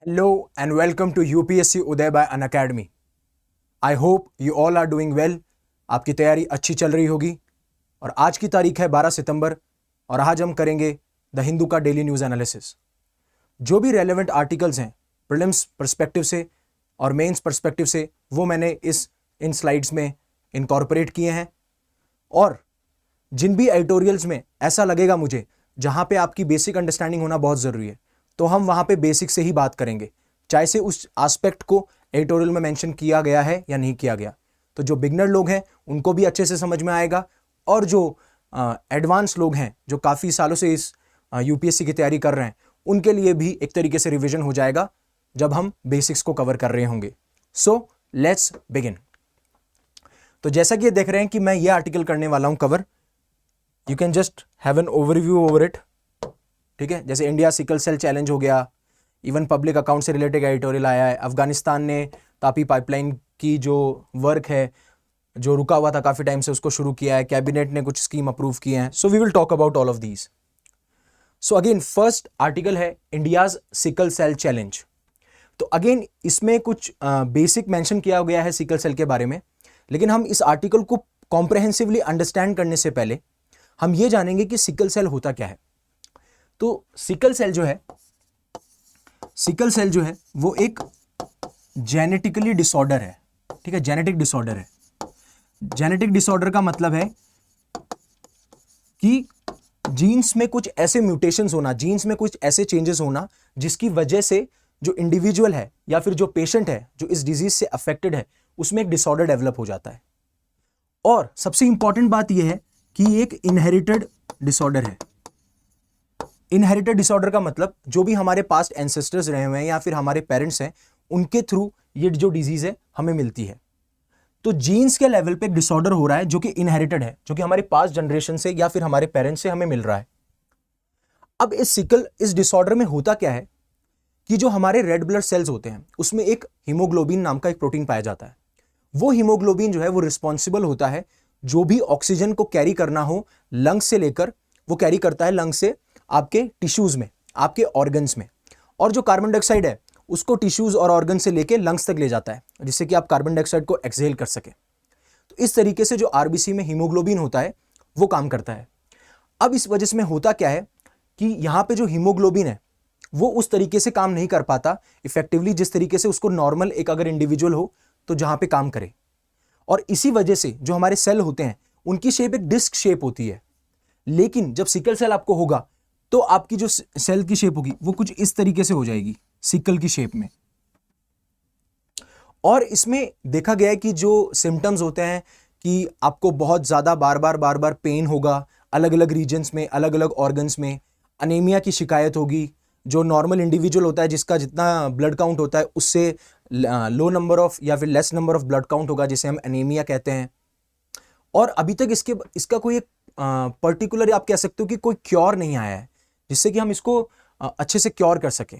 Hello and welcome to UPSC Uday by Unacademy. I hope you all are doing well. आपकी तैयारी अच्छी चल रही होगी और आज की तारीख है 12 सितंबर और आज हम करेंगे द हिंदू का डेली न्यूज़ एनालिसिस। जो भी रेलेवेंट आर्टिकल्स हैं प्रीलिम्स पर्सपेक्टिव से और मेंस पर्सपेक्टिव से वो मैंने इन स्लाइड्स में इनकॉर्पोरेट किए हैं और जिन भी एडिटोरियल्स में ऐसा लगेगा मुझे जहाँ पे आपकी बेसिक अंडरस्टैंडिंग होना बहुत ज़रूरी है तो हम वहाँ पे बेसिक से ही बात करेंगे, चाहे से उस एस्पेक्ट को एडिटोरियल में मेंशन किया गया है या नहीं किया गया। तो जो बिगनर लोग हैं उनको भी अच्छे से समझ में आएगा और जो एडवांस लोग हैं जो काफ़ी सालों से इस यूपीएससी की तैयारी कर रहे हैं उनके लिए भी एक तरीके से रिविजन हो जाएगा जब हम बेसिक्स को कवर कर रहे होंगे। So let's begin. तो जैसा कि ये देख रहे हैं कि मैं ये आर्टिकल करने वाला हूँ cover, you can just have an overview over it. ठीक है, जैसे इंडिया सिकल सेल चैलेंज हो गया, इवन पब्लिक अकाउंट से रिलेटेड एडिटोरियल आया है, अफगानिस्तान ने तापी पाइपलाइन की जो वर्क है जो रुका हुआ था काफ़ी टाइम से उसको शुरू किया है, कैबिनेट ने कुछ स्कीम अप्रूव किए हैं। So we will talk about all of these. So again first article है इंडियाज सिकल सेल चैलेंज। तो अगेन इसमें कुछ बेसिक मेंशन किया गया है सिकल सेल के बारे में, लेकिन हम इस आर्टिकल को कॉम्प्रहेंसिवली अंडरस्टैंड करने से पहले हम ये जानेंगे कि सिकल सेल होता क्या है। तो सिकल सेल जो है वो एक जेनेटिकली डिसऑर्डर है। ठीक है, जेनेटिक डिसऑर्डर है। जेनेटिक डिसऑर्डर का मतलब है कि जीन्स में कुछ ऐसे म्यूटेशंस होना, जीन्स में कुछ ऐसे चेंजेस होना जिसकी वजह से जो इंडिविजुअल है या फिर जो पेशेंट है जो इस डिजीज से अफेक्टेड है उसमें एक डिसऑर्डर डेवलप हो जाता है। और सबसे इंपॉर्टेंट बात यह है कि एक इनहेरिटेड डिसऑर्डर है। इनहेरिटेड डिसऑर्डर का मतलब जो भी हमारे पास्ट एंसेस्टर्स रहे हुए हैं या फिर हमारे पेरेंट्स हैं उनके थ्रू ये जो डिजीज है हमें मिलती है। तो जीन्स के लेवल पे एक डिसऑर्डर हो रहा है जो कि इनहेरिटेड है, जो कि हमारे पास्ट जनरेशन से या फिर हमारे पेरेंट्स से हमें मिल रहा है। अब इस डिसऑर्डर में होता क्या है कि जो हमारे रेड ब्लड सेल्स होते हैं उसमें एक हीमोग्लोबिन नाम का एक प्रोटीन पाया जाता है। वो हीमोग्लोबिन जो है वो रिस्पॉन्सिबल होता है जो भी ऑक्सीजन को कैरी करना हो लंग्स से लेकर, वो कैरी करता है लंग्स से आपके टिश्यूज में, आपके ऑर्गन्स में, और जो कार्बन डाइऑक्साइड है उसको टिश्यूज और ऑर्गन से लेके लंग्स तक ले जाता है जिससे कि आप कार्बन डाइऑक्साइड को एक्सहेल कर सके। तो इस तरीके से जो आरबीसी में हीमोग्लोबिन होता है वो काम करता है। अब इस वजह से में होता क्या है कि यहां पे जो हीमोग्लोबिन है वो उस तरीके से काम नहीं कर पाता इफेक्टिवली जिस तरीके से उसको नॉर्मल एक अगर इंडिविजुअल हो तो जहां पे काम करे। और इसी वजह से जो हमारे सेल होते हैं उनकी शेप एक डिस्क शेप होती है। लेकिन जब सिकल सेल आपको होगा तो आपकी जो सेल की शेप होगी वो कुछ इस तरीके से हो जाएगी, सिकल की शेप में। और इसमें देखा गया है कि जो सिम्टम्स होते हैं कि आपको बहुत ज्यादा बार बार पेन होगा अलग अलग रीजन्स में, अलग अलग ऑर्गन्स में, अनीमिया की शिकायत होगी। जो नॉर्मल इंडिविजुअल होता है जिसका जितना ब्लड काउंट होता है उससे लो नंबर ऑफ या फिर less number of blood count होगा जिसे हम एनीमिया कहते हैं। और अभी तक इसका कोई एक पर्टिकुलर आप कह सकते हो कि कोई क्योर नहीं आया है जिससे कि हम इसको अच्छे से क्योर कर सके।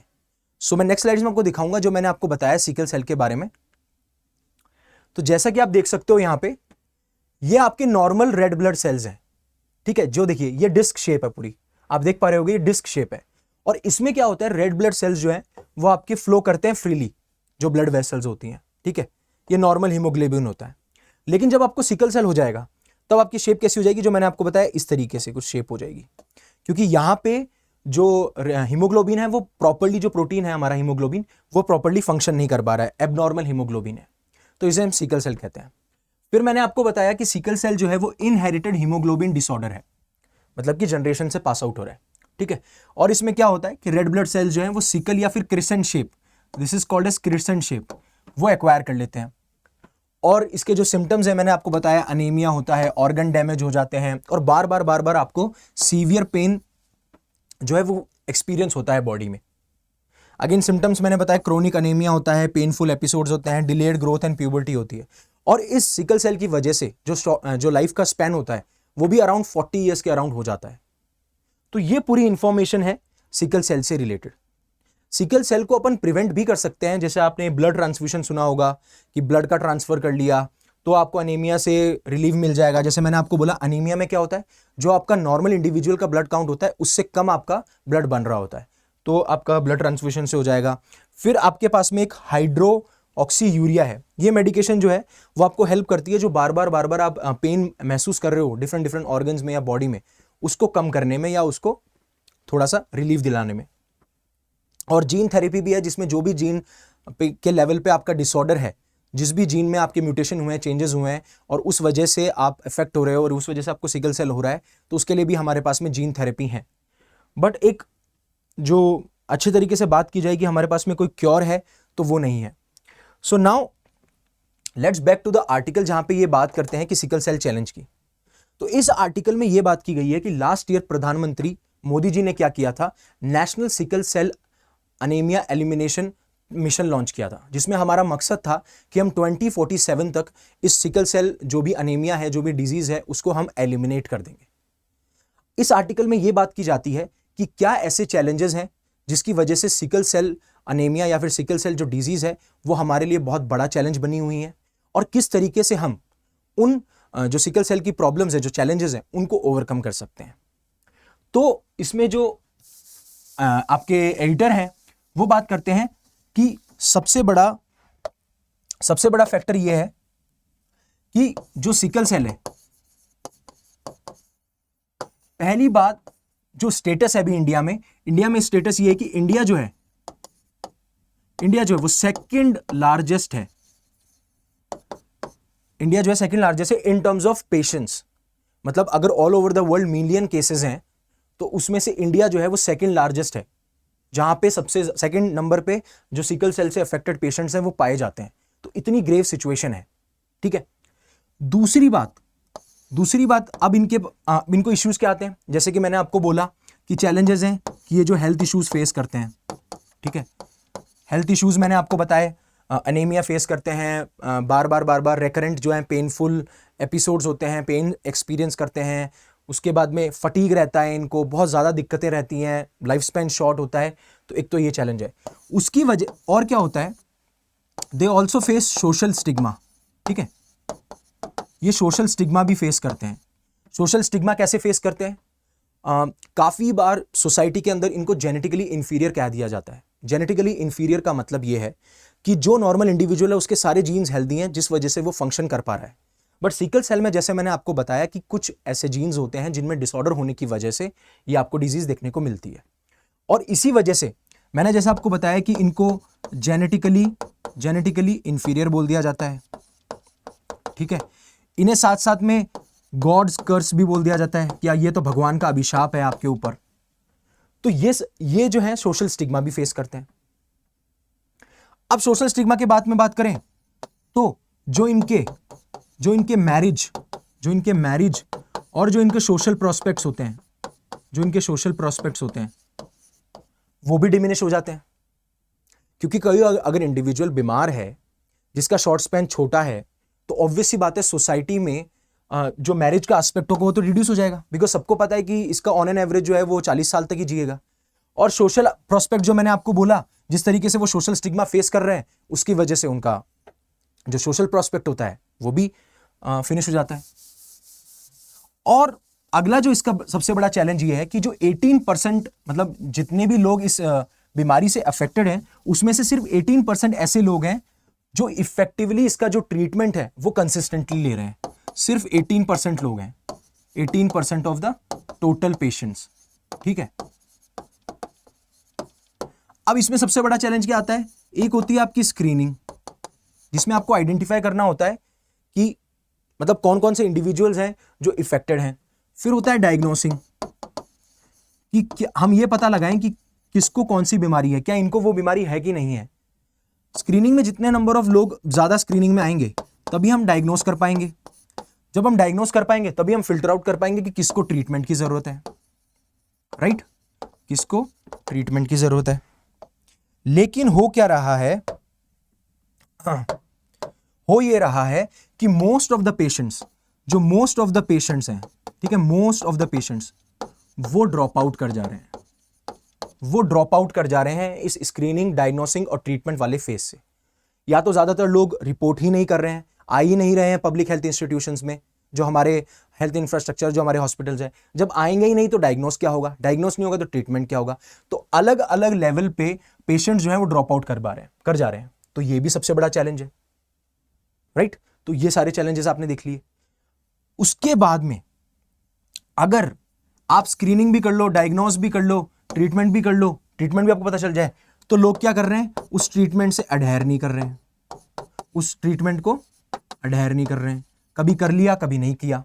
सो मैं नेक्स्ट स्लाइड्स में आपको दिखाऊंगा जो मैंने आपको बताया सिकल सेल के बारे में। तो जैसा कि आप देख सकते हो यहां पे ये आपके नॉर्मल रेड ब्लड सेल्स हैं। ठीक है, जो देखिए ये डिस्क शेप है पूरी, आप देख पा रहे होगे ये डिस्क शेप है। और इसमें क्या होता है, रेड ब्लड सेल्स जो है वो आपके फ्लो करते हैं फ्रीली, जो ब्लड वेसल्स होती हैं। ठीक है, ये नॉर्मल हीमोग्लोबिन होता है। लेकिन जब आपको सिकल सेल हो जाएगा तब आपकी शेप कैसी हो जाएगी, जो मैंने आपको बताया इस तरीके से कुछ शेप हो जाएगी, क्योंकि यहां पे जो हीमोग्लोबिन है वो प्रॉपर्ली, जो प्रोटीन है हमारा हीमोग्लोबिन वो प्रॉपर्ली फंक्शन नहीं कर पा रहा है, एबनॉर्मल हीमोग्लोबिन है, तो इसे हम सिकल सेल कहते हैं। फिर मैंने आपको बताया कि सिकल सेल जो है वो इनहेरिटेड हीमोग्लोबिन डिसऑर्डर है, मतलब कि जनरेशन से पास आउट हो रहा है। ठीक है, और इसमें क्या होता है कि रेड ब्लड सेल्स जो है वो सिकल या फिर crescent shape, this is called as crescent shape, वो एक्वायर कर लेते हैं। और इसके जो सिम्टम्स है मैंने आपको बताया, अनीमिया होता है, ऑर्गन डैमेज हो जाते हैं और बार बार आपको सीवियर पेन जो है वो एक्सपीरियंस होता है बॉडी में। अगेन सिम्टम्स मैंने बताया, क्रोनिक अनीमिया होता है, पेनफुल एपिसोड्स होते हैं, डिलेड ग्रोथ एंड प्यूबर्टी होती है। और इस सिकल सेल की वजह से जो लाइफ का स्पैन होता है वो भी अराउंड 40 ईयर्स के अराउंड हो जाता है। तो ये पूरी इंफॉर्मेशन है सिकल सेल से रिलेटेड। सिकल सेल को अपन प्रिवेंट भी कर सकते हैं, जैसे आपने ब्लड ट्रांसफ्यूजन सुना होगा कि ब्लड का ट्रांसफर कर लिया तो आपको अनीमिया से रिलीफ मिल जाएगा। जैसे मैंने आपको बोला, अनीमिया में क्या होता है, जो आपका नॉर्मल इंडिविजुअल का ब्लड काउंट होता है उससे कम आपका ब्लड बन रहा होता है, तो आपका ब्लड ट्रांसफ्यूजन से हो जाएगा। फिर आपके पास में एक हाइड्रोक्सी यूरिया है। ये मेडिकेशन जो है वो आपको हेल्प करती है जो बार बार आप पेन महसूस कर रहे हो डिफरेंट ऑर्गन्स में या बॉडी में, उसको कम करने में या उसको थोड़ा सा रिलीफ दिलाने में। और जीन थेरेपी भी है जिसमें जो भी जीन के लेवल पे आपका डिसऑर्डर है, जिस भी जीन में आपके म्यूटेशन हुए हैं, चेंजेस हुए हैं और उस वजह से आप इफेक्ट हो रहे हो और उस वजह से आपको सिकल सेल हो रहा है, तो उसके लिए भी हमारे पास में जीन थेरेपी है। बट एक जो अच्छे तरीके से बात की जाए कि हमारे पास में कोई क्योर है, तो वो नहीं है। So now let's back to the article जहां पे ये बात करते हैं कि सिकल सेल चैलेंज की। तो इस आर्टिकल में ये बात की गई है कि लास्ट ईयर प्रधानमंत्री मोदी जी ने क्या किया था, national sickle cell anaemia elimination mission launch किया था, जिसमें हमारा मकसद था कि हम 2047 तक इस सिकल सेल जो भी अनीमिया है, जो भी डिजीज है, उसको हम एलिमिनेट कर देंगे। इस आर्टिकल में यह बात की जाती है कि क्या ऐसे चैलेंजेस हैं जिसकी वजह से सिकल सेल अनीमिया या फिर सिकल सेल जो डिजीज है वो हमारे लिए बहुत बड़ा चैलेंज बनी हुई है, और किस तरीके से हम उन जो सिकल सेल की प्रॉब्लम्स है, जो चैलेंजेस हैं, उनको ओवरकम कर सकते हैं। तो इसमें जो आपके एडिटर हैं वो बात करते हैं कि सबसे बड़ा फैक्टर यह है कि जो सिकल सेल है, पहली बात जो स्टेटस है अभी इंडिया में स्टेटस ये है कि इंडिया जो है वो सेकंड लार्जेस्ट है। इंडिया जो है सेकंड लार्जेस्ट है इन टर्म्स ऑफ पेशेंट्स। मतलब अगर all over the world million cases हैं तो उसमें से इंडिया जो है वो सेकंड लार्जेस्ट है, जहां पे सबसे सेकंड नंबर पे जो सिकल सेल से अफेक्टेड पेशेंट्स हैं वो पाए जाते हैं। तो इतनी ग्रेव सिचुएशन है, ठीक है। दूसरी बात अब इनको इश्यूज क्या आते हैं, जैसे कि मैंने आपको बोला कि चैलेंजेस हैं कि ये जो हेल्थ इश्यूज फेस करते हैं, ठीक है। हेल्थ इश्यूज मैंने आपको बताए, अनीमिया फेस करते हैं, बार बार रेकरेंट जो है पेनफुल एपिसोड्स होते हैं, पेन एक्सपीरियंस करते हैं। उसके बाद में फटीग रहता है, इनको बहुत ज़्यादा दिक्कतें रहती हैं, लाइफ स्पैन शॉर्ट होता है। तो एक तो ये चैलेंज है। उसकी वजह और क्या होता है, they also face social stigma, ठीक है। ये सोशल स्टिग्मा भी फेस करते हैं। सोशल स्टिग्मा कैसे फेस करते हैं, काफ़ी बार सोसाइटी के अंदर इनको जेनेटिकली इंफीरियर कह दिया जाता है। जेनेटिकली इंफीरियर का मतलब ये है कि जो नॉर्मल इंडिविजुअल है उसके सारे जीन्स हेल्दी हैं, जिस वजह से वो फंक्शन कर पा रहा है। बट सिकल सेल में जैसे मैंने आपको बताया कि कुछ ऐसे जीन्स होते हैं जिनमें डिसऑर्डर होने की वजह से ये आपको डिजीज देखने को मिलती है। और इसी वजह से मैंने जैसे आपको बताया कि इनको जेनेटिकली इंफीरियर बोल दिया जाता है, ठीक है। इन्हें साथ साथ में गॉड्स कर्स भी बोल दिया जाता है कि ये तो भगवान का अभिशाप है आपके ऊपर। तो ये जो है सोशल स्टिग्मा भी फेस करते हैं। अब सोशल स्टिग्मा के बाद में बात करें तो जो इनके मैरिज और जो इनके सोशल प्रोस्पेक्ट्स होते हैं, वो भी डिमिनिश हो जाते हैं। क्योंकि कोई अगर इंडिविजुअल बीमार है जिसका शॉर्ट स्पैन छोटा है, तो ऑब्वियस सी बात है सोसाइटी में जो मैरिज का एस्पेक्ट होगा वो तो रिड्यूस हो जाएगा, बिकॉज सबको पता है कि इसका ऑन एन एवरेज जो है वो 40 साल तक ही जिएगा। और सोशल प्रोस्पेक्ट जो मैंने आपको बोला, जिस तरीके से वो सोशल स्टिग्मा फेस कर रहे हैं, उसकी वजह से उनका जो सोशल प्रोस्पेक्ट होता है वो भी फिनिश हो जाता है। और अगला जो इसका सबसे बड़ा चैलेंज ये है कि जो 18% मतलब जितने भी लोग इस बीमारी से अफेक्टेड हैं, उसमें से सिर्फ 18% ऐसे लोग हैं जो इफेक्टिवली इसका जो ट्रीटमेंट है वो कंसिस्टेंटली ले रहे हैं। सिर्फ 18% लोग हैं, 18% ऑफ द टोटल पेशेंट्स, ठीक है। अब इसमें सबसे बड़ा चैलेंज क्या आता है, एक होती है आपकी स्क्रीनिंग, जिसमें आपको आइडेंटिफाई करना होता है कि मतलब कौन कौन से इंडिविजुअल्स हैं जो इफेक्टेड हैं। फिर होता है डायग्नोसिंग, कि हम ये पता लगाएं कि किसको कौन सी बीमारी है, क्या इनको वो बीमारी है कि नहीं है। स्क्रीनिंग में जितने नंबर ऑफ लोग ज्यादा स्क्रीनिंग में आएंगे तभी हम डायग्नोस कर पाएंगे। जब हम डायग्नोस कर पाएंगे तभी हम फिल्टर आउट कर पाएंगे कि किसको ट्रीटमेंट की जरूरत है, राइट, किसको ट्रीटमेंट की जरूरत है। लेकिन हो क्या रहा है, हो ये रहा है कि मोस्ट ऑफ द पेशेंट्स हैं, ठीक है, मोस्ट ऑफ द पेशेंट्स वो ड्रॉप आउट कर जा रहे हैं इस स्क्रीनिंग, डायग्नोसिंग और ट्रीटमेंट वाले फेज से। या तो ज्यादातर लोग रिपोर्ट ही नहीं कर रहे हैं, आ ही नहीं रहे हैं पब्लिक हेल्थ इंस्टीट्यूशंस में, जो हमारे हेल्थ इंफ्रास्ट्रक्चर, जो हमारे हॉस्पिटल्स हैं, जब आएंगे ही नहीं तो डायग्नोस क्या होगा, डायग्नोस नहीं होगा तो ट्रीटमेंट क्या होगा। तो अलग अलग लेवल पे पेशेंट जो है वो ड्रॉप आउट कर जा रहे हैं। तो ये भी सबसे बड़ा चैलेंज है, राइट। तो ये सारे चैलेंजेस आपने देख लिए। उसके बाद में अगर आप स्क्रीनिंग भी कर लो, डायग्नोस भी कर लो, ट्रीटमेंट भी कर लो, ट्रीटमेंट भी आपको पता चल जाए, तो लोग क्या कर रहे हैं, उस ट्रीटमेंट से अडहेर नहीं कर रहे हैं, उस ट्रीटमेंट को अडहेर नहीं कर रहे हैं, कभी कर लिया कभी नहीं किया।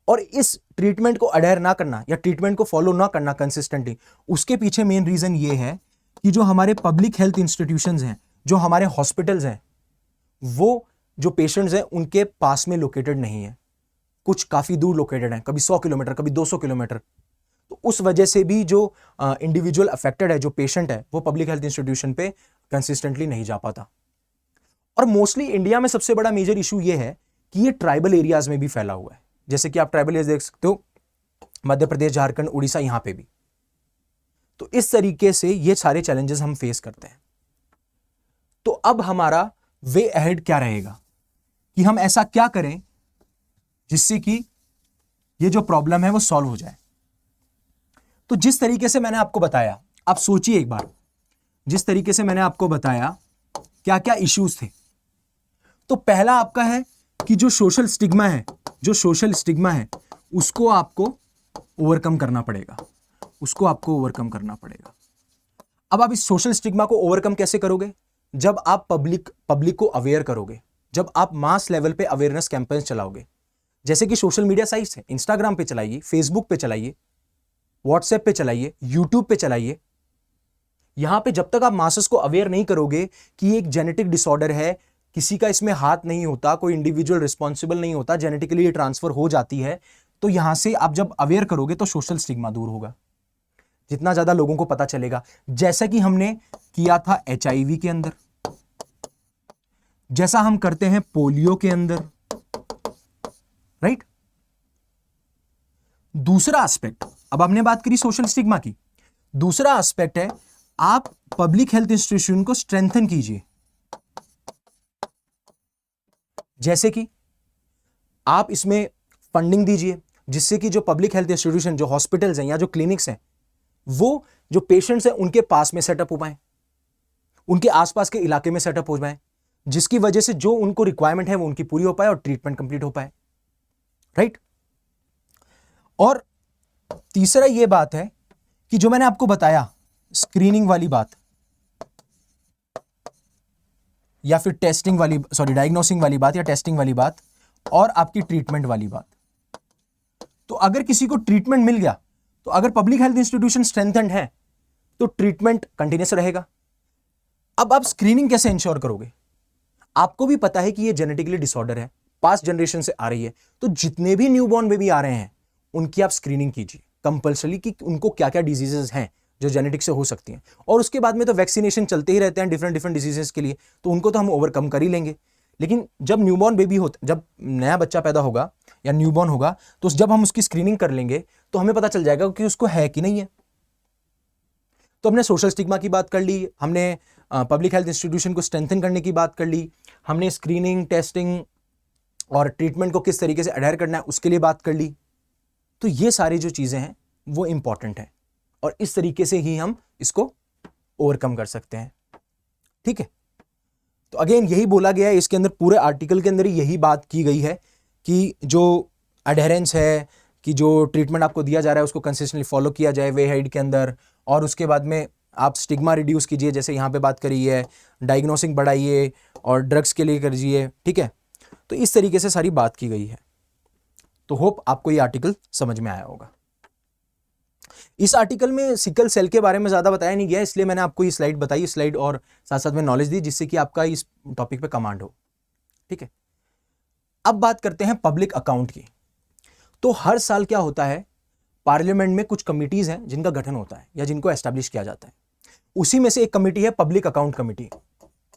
और इस ट्रीटमेंट को अडहेर ना करना या ट्रीटमेंट को फॉलो ना करना कंसिस्टेंटली, उसके पीछे मेन रीजन ये है कि जो हमारे पब्लिक हेल्थ इंस्टीट्यूशंस हैं, जो हमारे हॉस्पिटल्स हैं, वो जो पेशेंट्स हैं उनके पास में लोकेटेड नहीं है, कुछ काफी दूर लोकेटेड हैं, कभी 100 किलोमीटर, कभी 200 किलोमीटर। तो उस वजह से भी जो इंडिविजुअल अफेक्टेड है, जो पेशेंट है, वो पब्लिक हेल्थ इंस्टीट्यूशन पे कंसिस्टेंटली नहीं जा पाता। और मोस्टली इंडिया में सबसे बड़ा मेजर इशू ये है कि ये ट्राइबल एरियाज में भी फैला हुआ है। जैसे कि आप ट्राइबल एरिया देख सकते हो, मध्य प्रदेश, झारखंड, उड़ीसा, यहां पे भी। तो इस तरीके से ये सारे चैलेंजेस हम फेस करते हैं। तो अब हमारा वे अहेड क्या रहेगा कि हम ऐसा क्या करें जिससे कि ये जो प्रॉब्लम है वो सॉल्व हो जाए। तो जिस तरीके से मैंने आपको बताया, आप सोचिए एक बार, जिस तरीके से मैंने आपको बताया क्या क्या इश्यूज थे। तो पहला आपका है कि जो सोशल स्टिग्मा है, जो सोशल स्टिग्मा है उसको आपको ओवरकम करना पड़ेगा, उसको आपको ओवरकम करना पड़ेगा। अब आप इस सोशल स्टिग्मा को ओवरकम कैसे करोगे? जब आप पब्लिक को अवेयर करोगे, जब आप मास लेवल पे अवेयरनेस कैंपेन चलाओगे, जैसे कि सोशल मीडिया साइट्स है, इंस्टाग्राम पे चलाइए, फेसबुक पे चलाइए, व्हाट्सएप पे चलाइए, यूट्यूब पे चलाइए। यहां पे जब तक आप मासेस को अवेयर नहीं करोगे कि एक जेनेटिक डिसऑर्डर है, किसी का इसमें हाथ नहीं होता, कोई इंडिविजुअल रिस्पॉन्सिबल नहीं होता, जेनेटिकली ये ट्रांसफर हो जाती है, तो यहां से आप जब अवेयर करोगे तो सोशल स्टिग्मा दूर होगा। जितना ज्यादा लोगों को पता चलेगा, जैसा कि हमने किया था HIV के अंदर, जैसा हम करते हैं पोलियो के अंदर, राइट। दूसरा एस्पेक्ट, अब हमने बात करी सोशल स्टिग्मा की, दूसरा एस्पेक्ट है आप पब्लिक हेल्थ इंस्टीट्यूशन को स्ट्रेंथन कीजिए। जैसे कि आप इसमें फंडिंग दीजिए जिससे कि जो पब्लिक हेल्थ इंस्टीट्यूशन, जो हॉस्पिटल्स हैं या जो क्लिनिक्स हैं, वो जो पेशेंट्स हैं उनके पास में सेटअप हो पाए, उनके आसपास के इलाके में सेटअप हो पाए, जिसकी वजह से जो उनको रिक्वायरमेंट है वो उनकी पूरी हो पाए और ट्रीटमेंट कंप्लीट हो पाए, राइट। और तीसरा ये बात है कि जो मैंने आपको बताया स्क्रीनिंग वाली बात या फिर टेस्टिंग वाली, डायग्नोसिंग वाली बात या टेस्टिंग वाली बात, और आपकी ट्रीटमेंट वाली बात। तो अगर किसी को ट्रीटमेंट मिल गया, तो अगर पब्लिक हेल्थ इंस्टीट्यूशन स्ट्रेंथेंड है तो ट्रीटमेंट कंटिन्यूअस रहेगा। अब आप स्क्रीनिंग कैसे इंश्योर करोगे? आपको भी पता है कि ये जेनेटिकली डिसऑर्डर है, पास्ट जनरेशन से आ रही है, तो जितने भी न्यूबॉर्न बेबी आ रहे हैं उनकी आप स्क्रीनिंग कीजिए कंपल्सरी कि उनको क्या क्या डिजीजेस हैं जो जेनेटिक से हो सकती हैं। और उसके बाद में तो वैक्सीनेशन चलते ही रहते हैं डिफरेंट डिफरेंट डिजीजेस के लिए, तो उनको तो हम ओवरकम कर ही लेंगे। लेकिन जब न्यूबॉर्न बेबी होता, जब नया बच्चा पैदा होगा या न्यूबॉर्न होगा, तो जब हम उसकी स्क्रीनिंग कर लेंगे तो हमें पता चल जाएगा कि उसको है कि नहीं है। तो हमने सोशल स्टिग्मा की बात कर ली, हमने पब्लिक हेल्थ इंस्टीट्यूशन को स्ट्रेंथन करने की बात कर ली, हमने स्क्रीनिंग, टेस्टिंग और ट्रीटमेंट को किस तरीके से अडेयर करना है उसके लिए बात कर ली। तो ये सारी जो चीजें हैं वो इंपॉर्टेंट है और इस तरीके से ही हम इसको ओवरकम कर सकते हैं, ठीक है। तो अगेन यही बोला गया है इसके अंदर, पूरे आर्टिकल के अंदर ही यही बात की गई है कि जो अडेरेंस है, कि जो ट्रीटमेंट आपको दिया जा रहा है उसको कंसिस्टेंटली फॉलो किया जाए वे हेड के अंदर, और उसके बाद में आप स्टिग्मा रिड्यूस कीजिए, जैसे यहाँ पे बात करी है, डायग्नोसिंग बढ़ाइए और ड्रग्स के लिए करिए, ठीक है। तो इस तरीके से सारी बात की गई है। तो होप आपको ये आर्टिकल समझ में आया होगा। इस आर्टिकल में सिकल सेल के बारे में ज्यादा बताया नहीं गया, इसलिए मैंने आपको ये स्लाइड बताई, स्लाइड और साथ साथ में नॉलेज दी जिससे कि आपका इस टॉपिक पे कमांड हो, ठीक है। अब बात करते हैं पब्लिक अकाउंट की। तो हर साल क्या होता है, पार्लियामेंट में कुछ कमिटीज हैं जिनका गठन होता है या जिनको एस्टैब्लिश किया जाता है। उसी में से एक कमिटी है पब्लिक अकाउंट कमिटी,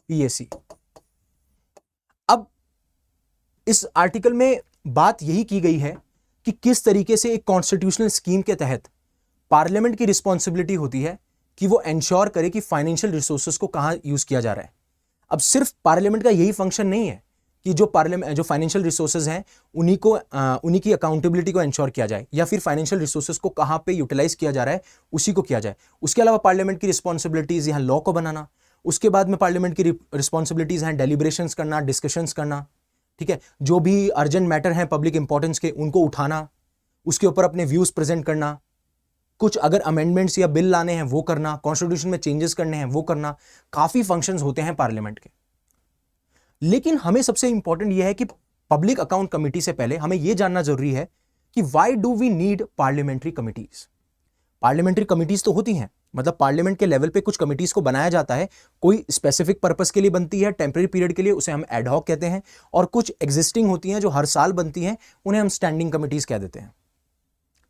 PAC। अब इस आर्टिकल में बात यही की गई है कि किस तरीके से एक कॉन्स्टिट्यूशनल स्कीम के तहत पार्लियामेंट की रिस्पॉन्सिबिलिटी होती है कि वो एंश्योर करे कि फाइनेंशियल रिसोर्सेज को कहां यूज किया जा रहा है। अब सिर्फ पार्लियामेंट का यही फंक्शन नहीं है कि जो पार्लियामेंट जो फाइनेंशियल रिसोर्सेज हैं उन्हीं की अकाउंटेबिलिटी को इंश्योर किया जाए, या फिर फाइनेंशियल रिसोर्सेज को कहाँ पे यूटिलाइज किया जा रहा है उसी को किया जाए। उसके अलावा पार्लियामेंट की रिस्पॉन्सिबिलिटीज यहाँ लॉ को बनाना, उसके बाद में पार्लियामेंट की रिस्पॉन्सिबिलिटीज हैं डेलिब्रेशंस करना, डिस्कशंस करना, ठीक है, जो भी अर्जेंट मैटर हैं पब्लिक इंपॉर्टेंस के उनको उठाना, उसके ऊपर अपने व्यूज प्रेजेंट करना, कुछ अगर अमेंडमेंट्स या बिल लाने हैं वो करना, कॉन्स्टिट्यूशन में चेंजेस करने हैं वो करना, काफी फंक्शंस होते हैं पार्लियामेंट के। लेकिन हमें सबसे इंपॉर्टेंट यह है कि पब्लिक अकाउंट कमेटी से पहले हमें यह जानना जरूरी है कि why do we need parliamentary committees. Parliamentary committees तो होती हैं, मतलब पार्लियामेंट के लेवल पे कुछ कमिटीज को बनाया जाता है, कोई स्पेसिफिक पर्पस के लिए बनती है, टेम्पररी पीरियड के लिए, उसे हम एडहॉक कहते हैं, और कुछ एग्जिस्टिंग होती हैं जो हर साल बनती हैं, उन्हें हम स्टैंडिंग कमिटीज कह देते हैं।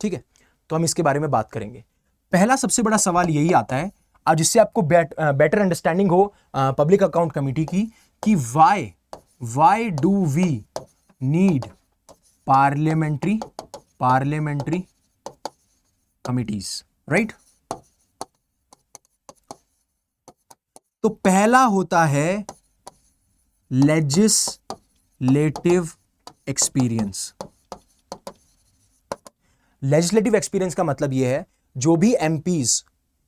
ठीक है, तो हम इसके बारे में बात करेंगे। पहला सबसे बड़ा सवाल यही आता है, अब जिससे आपको बेटर अंडरस्टैंडिंग हो पब्लिक अकाउंट कमेटी की, कि why do we need parliamentary committees, right. तो पहला होता है लेजिस्लेटिव एक्सपीरियंस। लेजिस्लेटिव एक्सपीरियंस का मतलब यह है जो भी एमपीज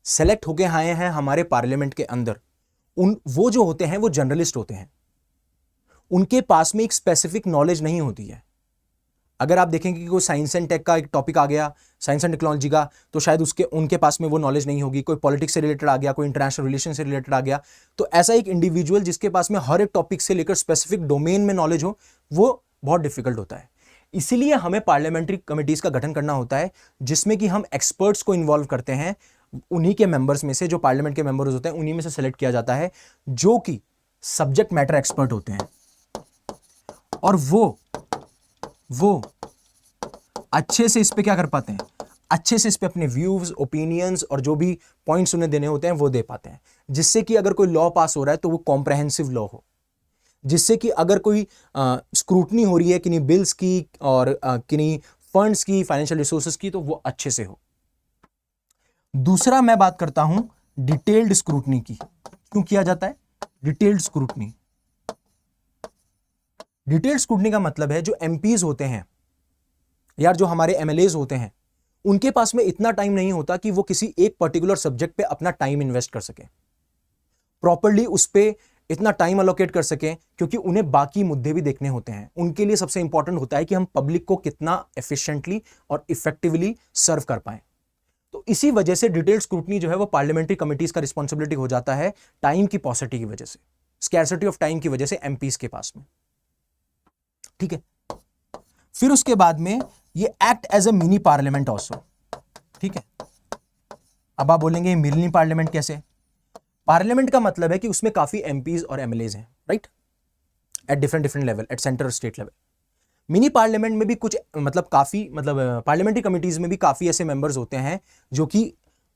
सेलेक्ट होके आए हैं हमारे पार्लियामेंट के अंदर, वो जो होते हैं वो जर्नलिस्ट होते हैं, उनके पास में एक स्पेसिफिक नॉलेज नहीं होती है। अगर आप देखेंगे कि कोई साइंस एंड टेक का एक टॉपिक आ गया, साइंस एंड टेक्नोलॉजी का, तो शायद उनके पास में वो नॉलेज नहीं होगी। कोई पॉलिटिक्स से रिलेटेड आ गया, कोई इंटरनेशनल रिलेशन से रिलेटेड आ गया, तो ऐसा एक इंडिविजुअल जिसके पास में हर एक टॉपिक से लेकर स्पेसिफिक डोमेन में नॉलेज हो, वो बहुत डिफिकल्ट होता है। इसीलिए हमें पार्लियामेंट्री कमिटीज का गठन करना होता है, जिसमें कि हम एक्सपर्ट्स को इन्वॉल्व करते हैं। उन्हीं के मेंबर्स में से, जो पार्लियामेंट के मेंबर्स होते हैं, उन्हीं में से सेलेक्ट किया जाता है जो कि सब्जेक्ट मैटर एक्सपर्ट होते हैं, और वो अच्छे से इस पे क्या कर पाते हैं, अच्छे से इस पे अपने व्यूज, ओपिनियंस और जो भी पॉइंट्स उन्हें देने होते हैं वो दे पाते हैं, जिससे कि अगर कोई लॉ पास हो रहा है तो वो कॉम्प्रहेंसिव लॉ हो, जिससे कि अगर कोई स्क्रूटनी हो रही है किन्हीं बिल्स की और किन्हीं फंड्स की, फाइनेंशियल रिसोर्सेज की, तो वो अच्छे से हो। दूसरा मैं बात करता हूं डिटेल्ड स्क्रूटनी की। क्यों किया जाता है डिटेल्ड स्क्रूटनी? डिटेल्ड स्क्रूटनी का मतलब है जो एमपीज होते हैं यार, जो हमारे एमएलएज होते हैं, उनके पास में इतना टाइम नहीं होता कि वो किसी एक पर्टिकुलर सब्जेक्ट पे अपना टाइम इन्वेस्ट कर सके, प्रॉपर्ली उस पे इतना टाइम अलोकेट कर सके, क्योंकि उन्हें बाकी मुद्दे भी देखने होते हैं। उनके लिए सबसे इंपॉर्टेंट होता है कि हम पब्लिक को कितना एफिशिएंटली और इफेक्टिवली सर्व कर पाए। तो इसी वजह से डिटेल्ड स्क्रूटनी जो है वो पार्लियामेंट्री कमिटीज का रिस्पॉन्सिबिलिटी हो जाता है, टाइम की पॉसिटी की वजह से, स्कैर्सिटी ऑफ टाइम की वजह से एमपीज के पास में। ठीक है, फिर उसके बाद में ये act as a mini parliament also. ठीक है, अब आप बोलेंगे मिनी पार्लियामेंट कैसे? पार्लियामेंट का मतलब है कि उसमें काफी एमपीज और एमएलएज हैं, right, at different level, at centre और स्टेट लेवल। मिनी पार्लियामेंट में भी कुछ पार्लियामेंट्री कमिटीज में भी काफी ऐसे मेंबर्स होते हैं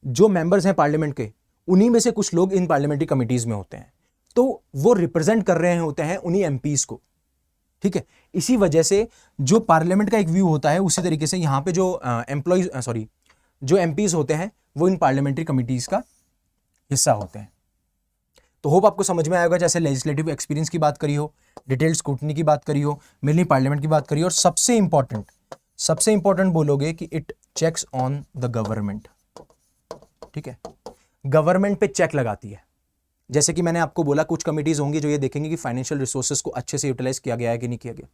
जो मेंबर्स हैं पार्लियामेंट के, उन्हीं में से कुछ लोग इन पार्लियामेंट्री कमिटीज में होते हैं, तो वो रिप्रेजेंट कर रहे होते हैं उन्हीं एमपीज को। ठीक है, इसी वजह से जो पार्लियामेंट का एक व्यू होता है, उसी तरीके से यहाँ पे जो एमपीज होते हैं वो इन पार्लियामेंट्री कमिटीज का हिस्सा होते हैं। तो होप आपको समझ में आएगा, जैसे लेजिस्लेटिव एक्सपीरियंस की बात करी हो, डिटेल्ड स्क्रूटनी की बात करी हो, मिनी पार्लियामेंट की बात करी हो, और सबसे इंपॉर्टेंट बोलोगे कि it checks on the government. ठीक है, गवर्नमेंट पे चेक लगाती है। जैसे कि मैंने आपको बोला, कुछ कमिटीज होंगी जो ये देखेंगे कि फाइनेंशियल रिसोर्सेज को अच्छे से यूटिलाइज किया गया है कि नहीं किया गया।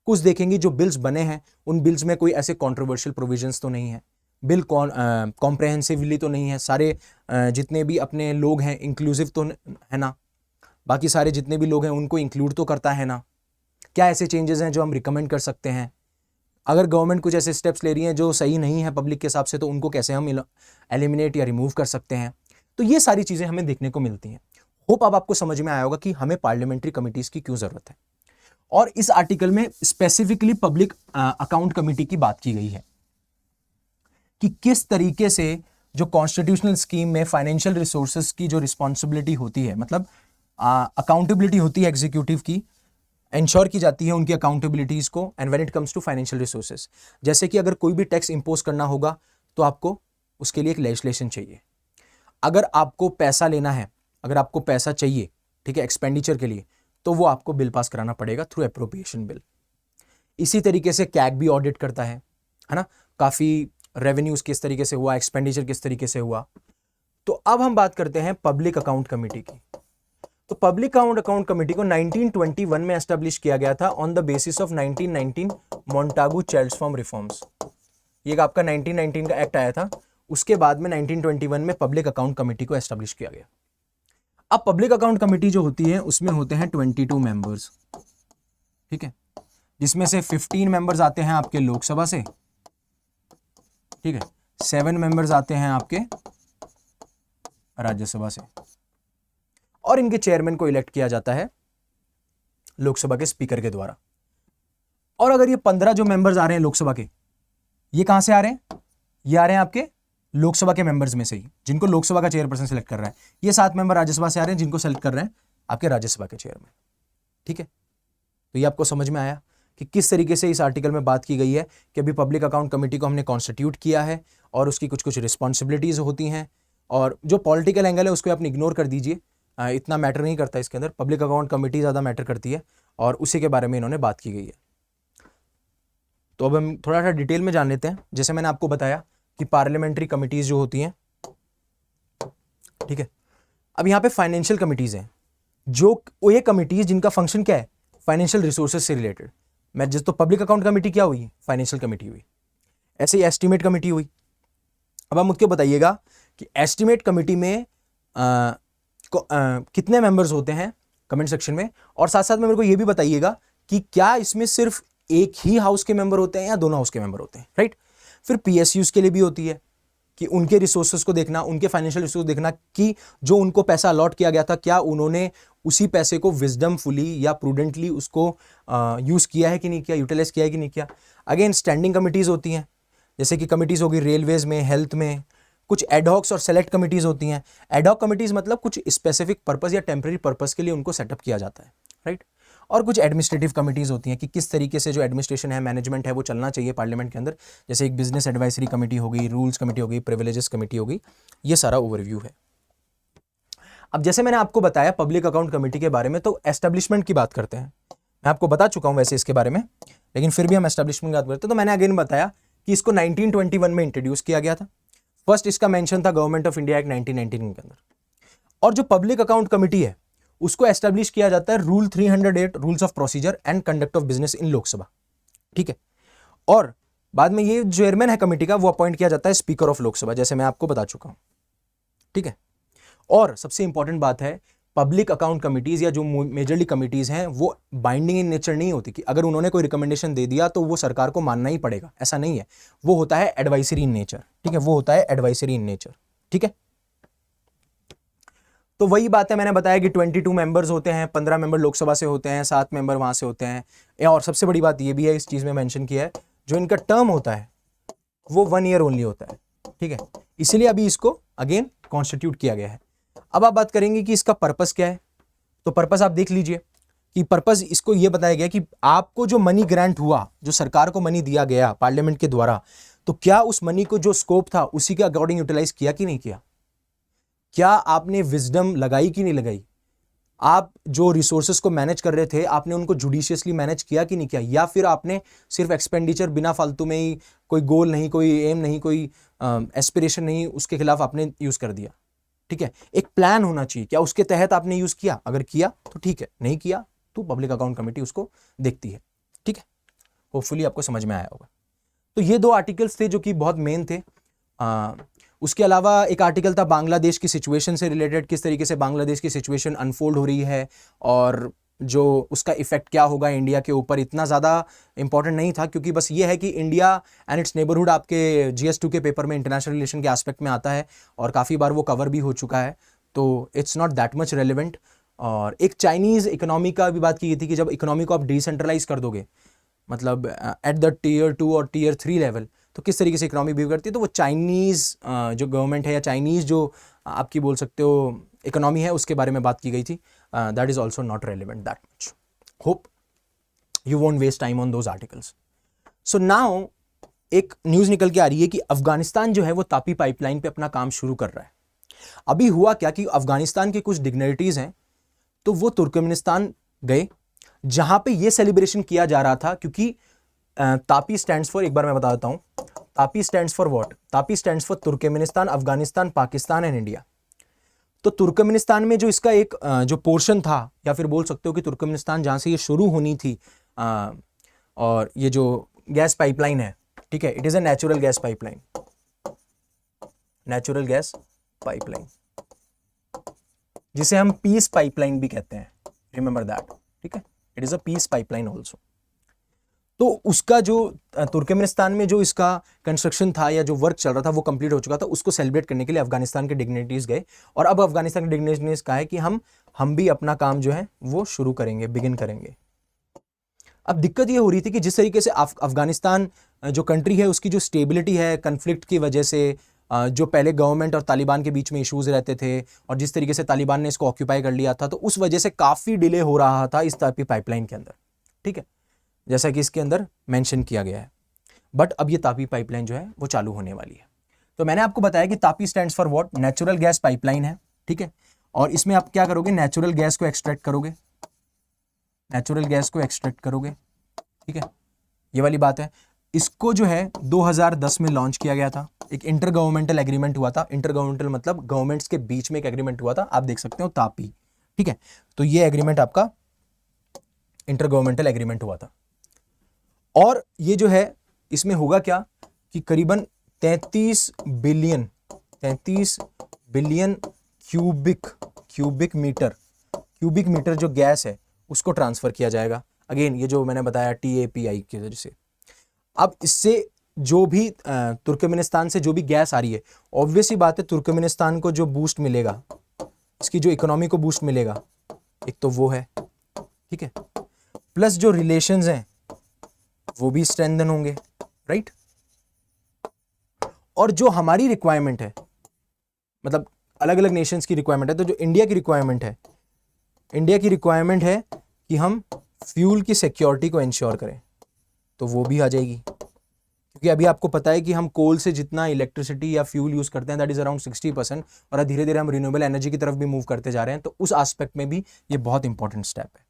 कुछ देखेंगी जो बिल्स बने हैं, उन बिल्स में कोई ऐसे कॉन्ट्रोवर्शियल प्रोविजंस तो नहीं है, बिल कॉम्प्रहेंसिवली तो नहीं है, सारे जितने भी अपने लोग हैं इंक्लूसिव तो है ना, बाकी सारे जितने भी लोग हैं उनको इंक्लूड तो करता है ना, क्या ऐसे चेंजेस हैं जो हम रिकमेंड कर सकते हैं, अगर गवर्नमेंट कुछ ऐसे स्टेप्स ले रही हैं जो सही नहीं है पब्लिक के हिसाब से, तो उनको कैसे हम एलिमिनेट या रिमूव कर सकते हैं। तो ये सारी चीजें हमें देखने को मिलती हैं। होप अब आपको समझ में आया होगा कि हमें पार्लियामेंट्री कमिटीज की क्यों जरूरत है। और इस आर्टिकल में स्पेसिफिकली पब्लिक अकाउंट कमिटी की बात की गई है कि किस तरीके से जो कॉन्स्टिट्यूशनल स्कीम में फाइनेंशियल रिसोर्सेज की जो रिस्पॉन्सिबिलिटी होती है, मतलब अकाउंटेबिलिटी होती है एग्जीक्यूटिव की, इंश्योर की जाती है उनकी अकाउंटेबिलिटीज को। And when it comes to financial resources, जैसे कि अगर कोई भी टैक्स इंपोज करना होगा तो आपको उसके लिए एक लेजिस्लेशन चाहिए। अगर आपको पैसा लेना है, अगर आपको पैसा चाहिए, ठीक है, एक्सपेंडिचर के लिए, तो वो आपको बिल पास कराना पड़ेगा थ्रू एप्रोप्रिएशन बिल। इसी तरीके से कैग भी ऑडिट करता है ना, काफ़ी रेवेन्यूज किस तरीके से हुआ, एक्सपेंडिचर किस तरीके से हुआ। तो अब हम बात करते हैं पब्लिक अकाउंट कमेटी की। तो पब्लिक अकाउंट कमेटी को 1921 में एस्टेब्लिश किया गया था on the basis of 1919 Montagu Chelmsford reforms. ये आपका 1919 का एक्ट आया था, उसके बाद में 1921 में पब्लिक अकाउंट कमेटी को एस्टेब्लिश किया गया। अब पब्लिक अकाउंट कमेटी जो होती है उसमें होते हैं 22 मेंबर्स, ठीक है, जिसमें से 15 मेंबर्स आते हैं आपके लोकसभा से, ठीक है, 7 मेंबर्स आते हैं आपके राज्यसभा से, और इनके चेयरमैन को इलेक्ट किया जाता है लोकसभा के स्पीकर के द्वारा। और अगर ये 15 जो मेंबर्स आ रहे हैं लोकसभा के, ये कहां से आ रहे हैं? ये आ रहे हैं आपके लोकसभा के मेंबर्स में से ही, जिनको लोकसभा का चेयरपर्सन सेलेक्ट कर रहा है। ये 7 मेंबर राज्यसभा से आ रहे हैं, जिनको सेलेक्ट कर रहे हैं आपके राज्यसभा के चेयरमैन, ठीक है। तो ये आपको समझ में आया कि किस तरीके से इस आर्टिकल में बात की गई है कि अभी पब्लिक अकाउंट कमेटी को हमने कॉन्स्टिट्यूट किया है और उसकी कुछ कुछ रिस्पॉन्सिबिलिटीज होती हैं, और जो पॉलिटिकल एंगल है उसको आप इग्नोर कर दीजिए, इतना मैटर नहीं करता इसके अंदर। पब्लिक अकाउंट कमेटी ज़्यादा मैटर करती है और उसी के बारे में इन्होंने बात की गई है। तो अब हम थोड़ा सा डिटेल में जान लेते हैं। जैसे मैंने आपको बताया कि पार्लियामेंट्री कमिटीज़ जो होती हैं, ठीक है, अब यहाँ पे फाइनेंशियल कमिटीज़ हैं, जो ये कमिटीज़ जिनका फंक्शन क्या है, फाइनेंशियल रिसोर्सेज से रिलेटेड। मैं जिस तो पब्लिक अकाउंट कमेटी क्या हुई, फाइनेंशियल कमेटी हुई, ऐसे ही एस्टीमेट कमेटी हुई। अब आप मुझको बताइएगा कि एस्टीमेट कमेटी में कितने मेंबर्स होते हैं कमेंट सेक्शन में, और साथ साथ में मेरे को ये भी बताइएगा कि क्या इसमें सिर्फ एक ही हाउस के मेंबर होते हैं या दोनों हाउस के मेंबर होते हैं, राइट। फिर पीएसयूज के लिए भी होती है कि उनके रिसोर्सेज को देखना, उनके फाइनेंशियल रिसोर्स देखना कि जो उनको पैसा अलॉट किया गया था, क्या उन्होंने उसी पैसे को विजडमफुली या प्रूडेंटली उसको यूज़ किया है कि नहीं किया, यूटिलाइज किया है कि नहीं किया। अगेन स्टैंडिंग कमिटीज़ होती हैं, जैसे कि कमिटीज़ होगी रेलवेज में, हेल्थ में। कुछ एडहॉक्स और सेलेक्ट कमिटीज़ होती हैं। एडहॉक कमिटीज़ मतलब कुछ स्पेसिफिक पर्पस या टेम्पररी पर्पस के लिए उनको सेटअप किया जाता है, राइट। और कुछ एडमिनिस्ट्रेटिव कमिटीज़ होती हैं कि किस तरीके से जो एडमिनिस्ट्रेशन है, मैनेजमेंट है, वो चलना चाहिए पार्लियामेंट के अंदर। जैसे एक बिजनेस एडवाइजरी कमेटी हो गई, रूल्स कमेटी हो गई, प्रिविलेजेस कमेटी हो गई। ये सारा ओवरव्यू है। अब जैसे मैंने आपको बताया पब्लिक अकाउंट कमेटी के बारे में, तो एस्टेब्लिशमेंट की बात करते हैं। मैं आपको बता चुका हूं वैसे इसके बारे में, लेकिन फिर भी हम एस्टेब्लिशमेंट की बात करते हैं। तो मैंने अगेन बताया कि इसको 1921 में इंट्रोड्यूस किया गया था। फर्स्ट इसका मेंशन था गवर्नमेंट ऑफ इंडिया एक्ट 1919 के अंदर। और जो पब्लिक अकाउंट कमेटी है उसको एस्टेब्लिश किया जाता है rule 308 rules of procedure and conduct of business in Lok Sabha, ठीक है। और बाद में ये चेयरमैन है कमेटी का, वो अपॉइंट किया जाता है स्पीकर ऑफ लोकसभा, जैसे मैं आपको बता चुका हूं, ठीक है। और सबसे इंपॉर्टेंट बात है, पब्लिक अकाउंट कमिटीज या जो मेजरली कमिटीज हैं वो बाइंडिंग इन नेचर नहीं होती कि अगर उन्होंने कोई रिकमेंडेशन दे दिया तो वो सरकार को मानना ही पड़ेगा, ऐसा नहीं है। वो होता है एडवाइजरी इन नेचर, ठीक है, वो होता है एडवाइजरी इन नेचर, ठीक है। तो वही बात है, मैंने बताया कि 22 मेंबर्स होते हैं, 15 मेंबर लोकसभा से होते हैं, 7 मेंबर वहां से होते हैं। और सबसे बड़ी बात ये भी है, इस चीज में मेंशन किया है, जो इनका टर्म होता है वो 1 ईयर ओनली होता है, ठीक है। इसीलिए अभी इसको अगेन कॉन्स्टिट्यूट किया गया है। अब आप बात करेंगे कि इसका पर्पस क्या है। तो पर्पस आप देख लीजिए कि पर्पस इसको यह बताया गया कि आपको जो मनी ग्रांट हुआ, जो सरकार को मनी दिया गया पार्लियामेंट के द्वारा, तो क्या उस मनी को जो स्कोप था उसी के अकॉर्डिंग यूटिलाइज किया कि नहीं किया, क्या आपने विजडम लगाई कि नहीं लगाई, आप जो रिसोर्सेस को मैनेज कर रहे थे आपने उनको जुडिशियसली मैनेज किया कि नहीं किया, या फिर आपने सिर्फ एक्सपेंडिचर बिना फालतू में ही, कोई गोल नहीं, कोई एम नहीं, कोई एस्पिरेशन नहीं, उसके खिलाफ आपने यूज कर दिया, ठीक है। एक प्लान होना चाहिए, क्या उसके तहत आपने यूज किया, अगर किया तो ठीक है, नहीं किया तो पब्लिक अकाउंट कमेटी उसको देखती है, ठीक है। होपफुली आपको समझ में आया होगा। तो ये 2 आर्टिकल्स थे जो कि बहुत मेन थे। उसके अलावा एक आर्टिकल था बांग्लादेश की सिचुएशन से रिलेटेड, किस तरीके से बांग्लादेश की सिचुएशन अनफोल्ड हो रही है और जो उसका इफेक्ट क्या होगा इंडिया के ऊपर। इतना ज़्यादा इंपॉर्टेंट नहीं था, क्योंकि बस ये है कि इंडिया एंड इट्स नेबरहुड आपके GS2 के पेपर में इंटरनेशनल रिलेशन के एस्पेक्ट में आता है और काफ़ी बार वो कवर भी हो चुका है, तो it's not that much relevant. और एक चाइनीज़ इकोनॉमी का भी बात की गई थी कि जब इकोनॉमी को आप डिसेंट्रलाइज कर दोगे, मतलब एट द Tier 2 और Tier 3 लेवल, तो किस तरीके से इकोनॉमी बिहेव करती है। तो वो चाइनीज़ जो गवर्नमेंट है या चाइनीज़ जो आपकी बोल सकते हो इकोनॉमी है, उसके बारे में बात की गई थी। That is also not relevant that much. Hope you won't waste time on those articles. So now एक न्यूज़ निकल के आ रही है कि अफगानिस्तान जो है वो तापी पाइपलाइन पे अपना काम शुरू कर रहा है। अभी हुआ क्या कि अफगानिस्तान के कुछ डिग्निटरीज हैं, तो वो तुर्कमेनिस्तान गए, जहां पे ये सेलिब्रेशन किया जा रहा था, क्योंकि तापी स्टैंड्स फॉर, एक बार मैं बता देता हूं, Tapi stands for what? Tapi stands for Turkmenistan, Afghanistan, Pakistan and India. तो तुर्कमेनिस्तान में जो इसका एक जो पोर्शन था, या फिर बोल सकते हो कि तुर्कमेनिस्तान जहां से ये शुरू होनी थी, और ये जो गैस पाइपलाइन है, ठीक है, it is a natural gas pipeline, natural gas pipeline, जिसे हम पीस पाइपलाइन भी कहते हैं, रिमेंबर दैट, ठीक है, it is a peace pipeline also. तो उसका जो तुर्कमेनिस्तान में जो इसका कंस्ट्रक्शन था या जो वर्क चल रहा था वो कंप्लीट हो चुका था, उसको सेलिब्रेट करने के लिए अफगानिस्तान के डिग्निटरीज गए, और अब अफगानिस्तान के डिग्निटरीज कहा है कि हम भी अपना काम जो है वो शुरू करेंगे, बिगिन करेंगे। अब दिक्कत ये हो रही थी कि जिस तरीके से अफगानिस्तान जो कंट्री है उसकी जो स्टेबिलिटी है, कन्फ्लिक्ट की वजह से, जो पहले गवर्नमेंट और तालिबान के बीच में इश्यूज रहते थे, और जिस तरीके से तालिबान ने इसको ऑक्यूपाई कर लिया था, तो उस वजह से काफ़ी डिले हो रहा था इस तापी पाइपलाइन के अंदर, ठीक है, जैसा कि इसके अंदर मेंशन किया गया है। बट अब ये तापी पाइपलाइन जो है वो चालू होने वाली है। तो मैंने आपको बताया कि Tapi stands for what? Natural gas pipeline है, ठीक है, और इसमें आप क्या करोगे? नेचुरल गैस को एक्सट्रैक्ट करोगे, नेचुरल गैस को एक्सट्रैक्ट करोगे, ठीक है, ये वाली बात है। इसको जो है 2010 में लॉन्च किया गया था, एक इंटर गवर्नमेंटल एग्रीमेंट हुआ था, इंटर गवर्नमेंटल मतलब गवर्नमेंट्स के बीच में एक एग्रीमेंट हुआ था, आप देख सकते हो तापी, ठीक है, तो ये एग्रीमेंट आपका इंटर गवर्नमेंटल एग्रीमेंट हुआ था। और ये जो है इसमें होगा क्या कि करीबन 33 बिलियन क्यूबिक मीटर जो गैस है उसको ट्रांसफर किया जाएगा। अगेन ये जो मैंने बताया TAPI की वजह से। अब इससे जो भी तुर्कमेनिस्तान से जो भी गैस आ रही है, ऑब्वियसली बात है तुर्कमेनिस्तान को जो बूस्ट मिलेगा, इसकी जो इकोनॉमी को बूस्ट मिलेगा, एक तो वो है, ठीक है, प्लस जो रिलेशंस हैं वो भी स्ट्रेंथन होंगे, राइट। और जो हमारी रिक्वायरमेंट है, मतलब अलग अलग नेशंस की रिक्वायरमेंट है, तो जो इंडिया की रिक्वायरमेंट है कि हम फ्यूल की सिक्योरिटी को इंश्योर करें, तो वो भी आ जाएगी। क्योंकि अभी आपको पता है कि हम कोल से जितना इलेक्ट्रिसिटी या फ्यूल यूज करते हैं, दैट इज अराउंड 60%, और धीरे धीरे हम रिन्यूएबल एनर्जी की तरफ भी मूव करते जा रहे हैं, तो उस एस्पेक्ट में भी ये बहुत इंपॉर्टेंट स्टेप है।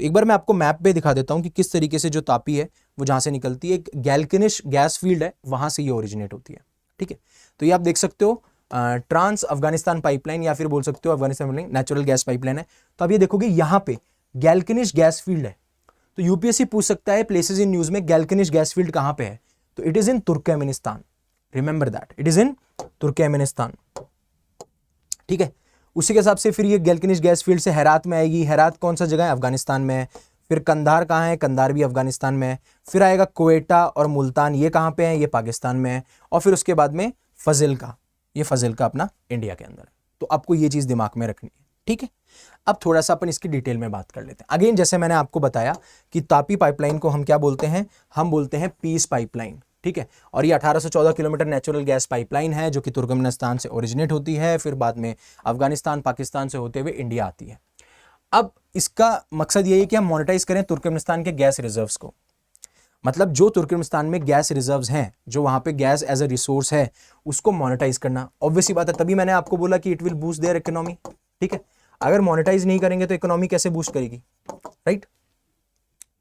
तो एक बार मैं आपको मैप पे दिखा देता हूं कि किस तरीके से जो तापी है वो जहां से निकलती है, एक गैल्कनिश गैस फील्ड है, वहां से ये ओरिजिनेट होती है, ठीक है। तो ये आप देख सकते हो ट्रांस अफगानिस्तान पाइपलाइन, या फिर बोल सकते हो Afghanistan pipeline, natural gas pipeline है। तो अब ये देखोगे यहां पे गैल्कनिश गैस फील्ड है, तो यूपीएससी पूछ सकता है प्लेसेस इन न्यूज में गैल्कनिश गैस फील्ड कहां पे है, तो it is in Turkmenistan, remember that, it is in Turkmenistan, ठीक है। उसी के हिसाब से फिर ये गैल्कनिश गैस फील्ड से हेरात में आएगी, हेरात कौन सा जगह है? अफगानिस्तान में है। फिर कंधार कहाँ है? कंधार भी अफगानिस्तान में है। फिर आएगा क्वेटा और मुल्तान, ये कहाँ पे है? ये पाकिस्तान में है। और फिर उसके बाद में फजिल्का, ये फजिल्का अपना इंडिया के अंदर है। तो आपको ये चीज़ दिमाग में रखनी है, ठीक है। अब थोड़ा सा अपन इसकी डिटेल में बात कर लेते हैं। अगेन जैसे मैंने आपको बताया कि तापी पाइपलाइन को हम क्या बोलते हैं? हम बोलते हैं पीस पाइपलाइन, ठीक है। और ये 1814 किलोमीटर नेचुरल गैस पाइपलाइन है जो कि तुर्कमेनिस्तान से ओरिजिनेट होती है, फिर बाद में अफगानिस्तान पाकिस्तान से होते हुए इंडिया आती है। अब इसका मकसद ये है कि हम मोनेटाइज करें तुर्कमेनिस्तान के गैस रिजर्व्स को, मतलब जो तुर्कमेनिस्तान में गैस रिजर्व्स हैं, जो वहां पे गैस एज अ रिसोर्स है, उसको मोनेटाइज करना। ऑब्वियसली बात है, तभी मैंने आपको बोला कि it will boost their economy, ठीक है। अगर मोनेटाइज नहीं करेंगे तो इकोनॉमी कैसे बूस्ट करेगी, राइट।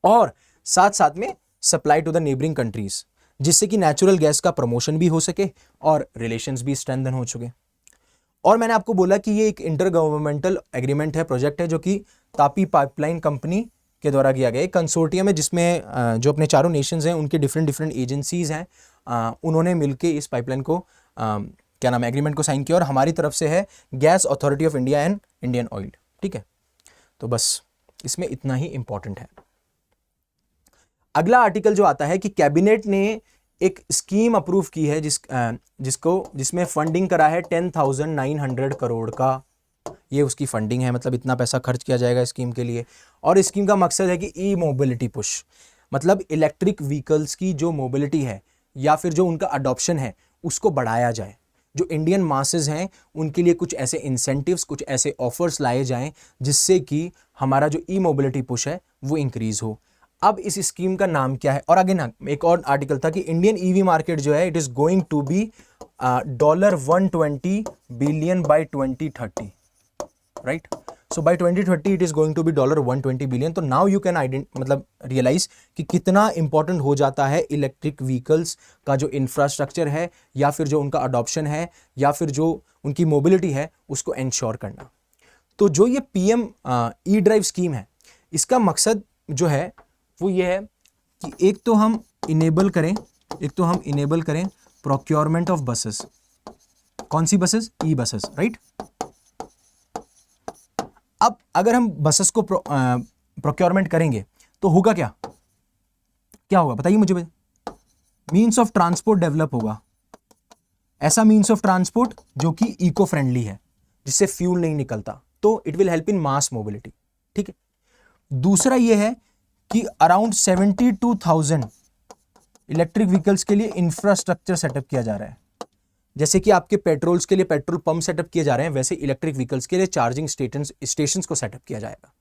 और साथ साथ में supply to the neighbouring countries, जिससे कि नेचुरल गैस का प्रमोशन भी हो सके और रिलेशंस भी स्ट्रेंथन हो चुके। और मैंने आपको बोला कि ये एक इंटर गवर्नमेंटल एग्रीमेंट है, प्रोजेक्ट है, जो कि तापी पाइपलाइन कंपनी के द्वारा किया गया, एक कंसोर्टियम है जिसमें जो अपने चारों नेशंस हैं उनके डिफरेंट एजेंसीज हैं, उन्होंने मिलके इस पाइपलाइन को क्या नाम है, एग्रीमेंट को साइन किया। और हमारी तरफ से है gas authority of India and Indian oil, ठीक है। तो बस इसमें इतना ही इंपॉर्टेंट है। अगला आर्टिकल जो आता है कि कैबिनेट ने एक स्कीम अप्रूव की है जिसमें फंडिंग करा है 10,900 करोड़ का, ये उसकी फंडिंग है, मतलब इतना पैसा खर्च किया जाएगा स्कीम के लिए। और स्कीम का मकसद है कि ई मोबिलिटी पुश, मतलब इलेक्ट्रिक व्हीकल्स की जो मोबिलिटी है या फिर जो उनका अडॉप्शन है उसको बढ़ाया जाए। जो इंडियन मासेस हैं उनके लिए कुछ ऐसे इंसेंटिव्स, कुछ ऐसे ऑफर्स लाए जाएं जिससे कि हमारा जो ई मोबिलिटी पुश है वो इंक्रीज हो। अब इस स्कीम का नाम क्या है? और आगे ना एक और आर्टिकल था कि इंडियन ईवी मार्केट जो है it is going to be $120 billion by 2030, right. So by 2030 it is going to be $120 billion. तो नाउ यू कैन मतलब रियलाइज कि कितना इंपॉर्टेंट हो जाता है इलेक्ट्रिक व्हीकल्स का जो इंफ्रास्ट्रक्चर है, या फिर जो उनका अडॉप्शन है, या फिर जो उनकी मोबिलिटी है, उसको इंश्योर करना। तो जो ये पीएम ई ड्राइव स्कीम है, इसका मकसद जो है वो ये है कि एक तो हम इनेबल करें प्रोक्योरमेंट ऑफ बसेस। कौन C buses? E buses, right. अब अगर हम बसेस को प्रोक्योरमेंट करेंगे तो होगा क्या होगा बताइए मुझे। मीन्स ऑफ ट्रांसपोर्ट डेवलप होगा, ऐसा मीन्स ऑफ ट्रांसपोर्ट जो कि इको फ्रेंडली है, जिससे फ्यूल नहीं निकलता, तो it will help in mass mobility, ठीक है। दूसरा यह है कि अराउंड 72,000 इलेक्ट्रिक व्हीकल्स के लिए इंफ्रास्ट्रक्चर सेटअप किया जा रहा है। जैसे कि आपके पेट्रोल्स के लिए पेट्रोल पंप सेटअप किए जा रहे हैं, वैसे इलेक्ट्रिक व्हीकल्स के लिए चार्जिंग स्टेशंस को सेटअप किया जाएगा।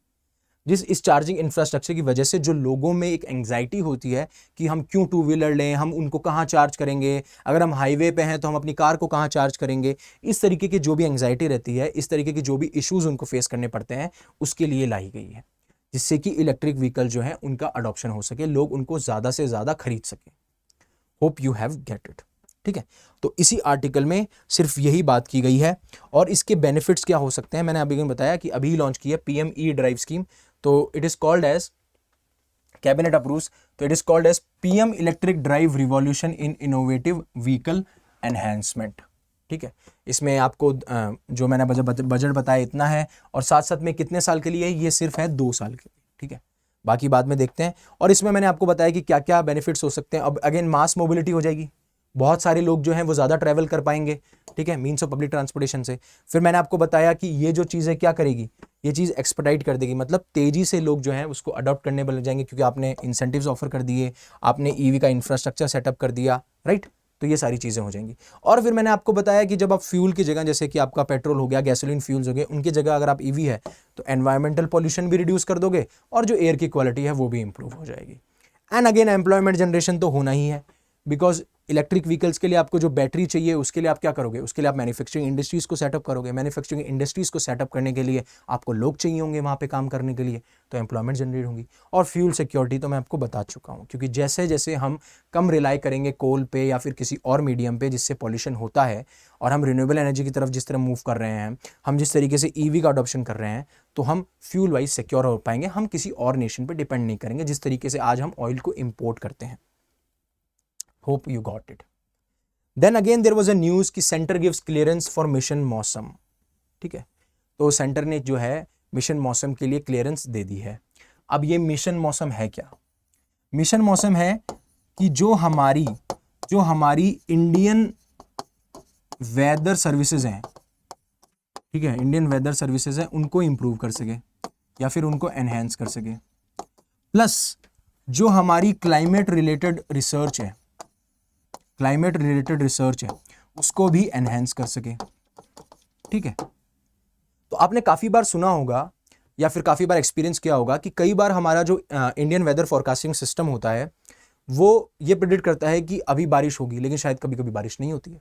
इस चार्जिंग इंफ्रास्ट्रक्चर की वजह से जो लोगों में एक एंग्जाइटी होती है कि हम क्यों टू व्हीलर लें, हम उनको कहाँ चार्ज करेंगे, अगर हम हाईवे पे हैं तो हम अपनी कार को कहाँ चार्ज करेंगे, इस तरीके की जो भी एंग्जाइटी रहती है, इस तरीके की जो भी इश्यूज उनको फेस करने पड़ते हैं, उसके लिए लाई गई है, जिससे कि इलेक्ट्रिक व्हीकल जो है उनका अडॉप्शन हो सके, लोग उनको ज़्यादा से ज़्यादा खरीद सकें। Hope you have get it, ठीक है। तो इसी आर्टिकल में सिर्फ यही बात की गई है। और इसके बेनिफिट्स क्या हो सकते हैं, मैंने अभी बताया कि अभी लॉन्च की है पीएम ई ड्राइव स्कीम। तो it is called as cabinet approves, तो it is called as PM electric drive revolution in innovative vehicle enhancement, ठीक है। इसमें आपको जो मैंने बजट बताया इतना है, और साथ साथ में कितने साल के लिए, ये सिर्फ है 2 साल के लिए, ठीक है। बाकी बाद में देखते हैं। और इसमें मैंने आपको बताया कि क्या क्या बेनिफिट्स हो सकते हैं। अब अगेन मास मोबिलिटी हो जाएगी, बहुत सारे लोग जो हैं वो ज़्यादा ट्रैवल कर पाएंगे, ठीक है, मीन्स ऑफ पब्लिक ट्रांसपोर्टेशन से। फिर मैंने आपको बताया कि ये जो चीज़ है क्या करेगी, ये चीज़ एक्सपर्टाइट कर देगी, मतलब तेज़ी से लोग जो हैं उसको अडॉप्ट करने पर लग जाएंगे, क्योंकि आपने इंसेंटिव्स ऑफर कर दिए, आपने ईवी का इंफ्रास्ट्रक्चर सेटअप कर दिया, राइट। तो ये सारी चीज़ें हो जाएंगी। और फिर मैंने आपको बताया कि जब आप फ्यूल की जगह, जैसे कि आपका पेट्रोल हो गया, गैसोलीन फ्यूल्स हो गए, उनकी जगह अगर आप ईवी है तो एनवायरमेंटल पॉल्यूशन भी रिड्यूस कर दोगे, और जो एयर की क्वालिटी है वो भी इंप्रूव हो जाएगी। एंड अगेन एम्प्लॉयमेंट जनरेशन तो होना ही है, बिकॉज इलेक्ट्रिक व्हीकल्स के लिए आपको जो बैटरी चाहिए, उसके लिए आप क्या करोगे, उसके लिए आप मैन्युफैक्चरिंग इंडस्ट्रीज़ को सेटअप करोगे। मैन्युफैक्चरिंग इंडस्ट्रीज़ को सेटअप करने के लिए आपको लोग चाहिए होंगे वहाँ पे काम करने के लिए, तो एम्प्लॉयमेंट जनरेट होंगी। और फ्यूल सिक्योरिटी तो मैं आपको बता चुका हूँ, क्योंकि जैसे जैसे हम कम रिलाई करेंगे कोल पे या फिर किसी और मीडियम पे जिससे पॉल्यूशन होता है, और हम रिन्यूएबल एनर्जी की तरफ जिस तरह मूव कर रहे हैं, हम जिस तरीके से ईवी का अडॉप्शन कर रहे हैं, तो हम फ्यूल वाइज सिक्योर हो पाएंगे। हम किसी और नेशन पर डिपेंड नहीं करेंगे, जिस तरीके से आज हम ऑयल को इम्पोर्ट करते हैं। Hope you got it. Then again there was a news कि centre gives clearance for mission Mausam, ठीक है। तो सेंटर ने जो है मिशन मौसम के लिए क्लियरेंस दे दी है। अब ये मिशन मौसम है क्या? मिशन मौसम है कि जो हमारी इंडियन वेदर सर्विसेज हैं, ठीक है, इंडियन वेदर सर्विसेज हैं, उनको इंप्रूव कर सके या फिर उनको एनहेंस कर सके, प्लस जो हमारी क्लाइमेट रिलेटेड रिसर्च है उसको भी एनहेंस कर सके, ठीक है। तो आपने काफ़ी बार सुना होगा या फिर काफ़ी बार एक्सपीरियंस किया होगा कि कई बार हमारा जो इंडियन वेदर फोरकास्टिंग सिस्टम होता है वो ये प्रेडिक्ट करता है कि अभी बारिश होगी, लेकिन शायद कभी कभी बारिश नहीं होती है।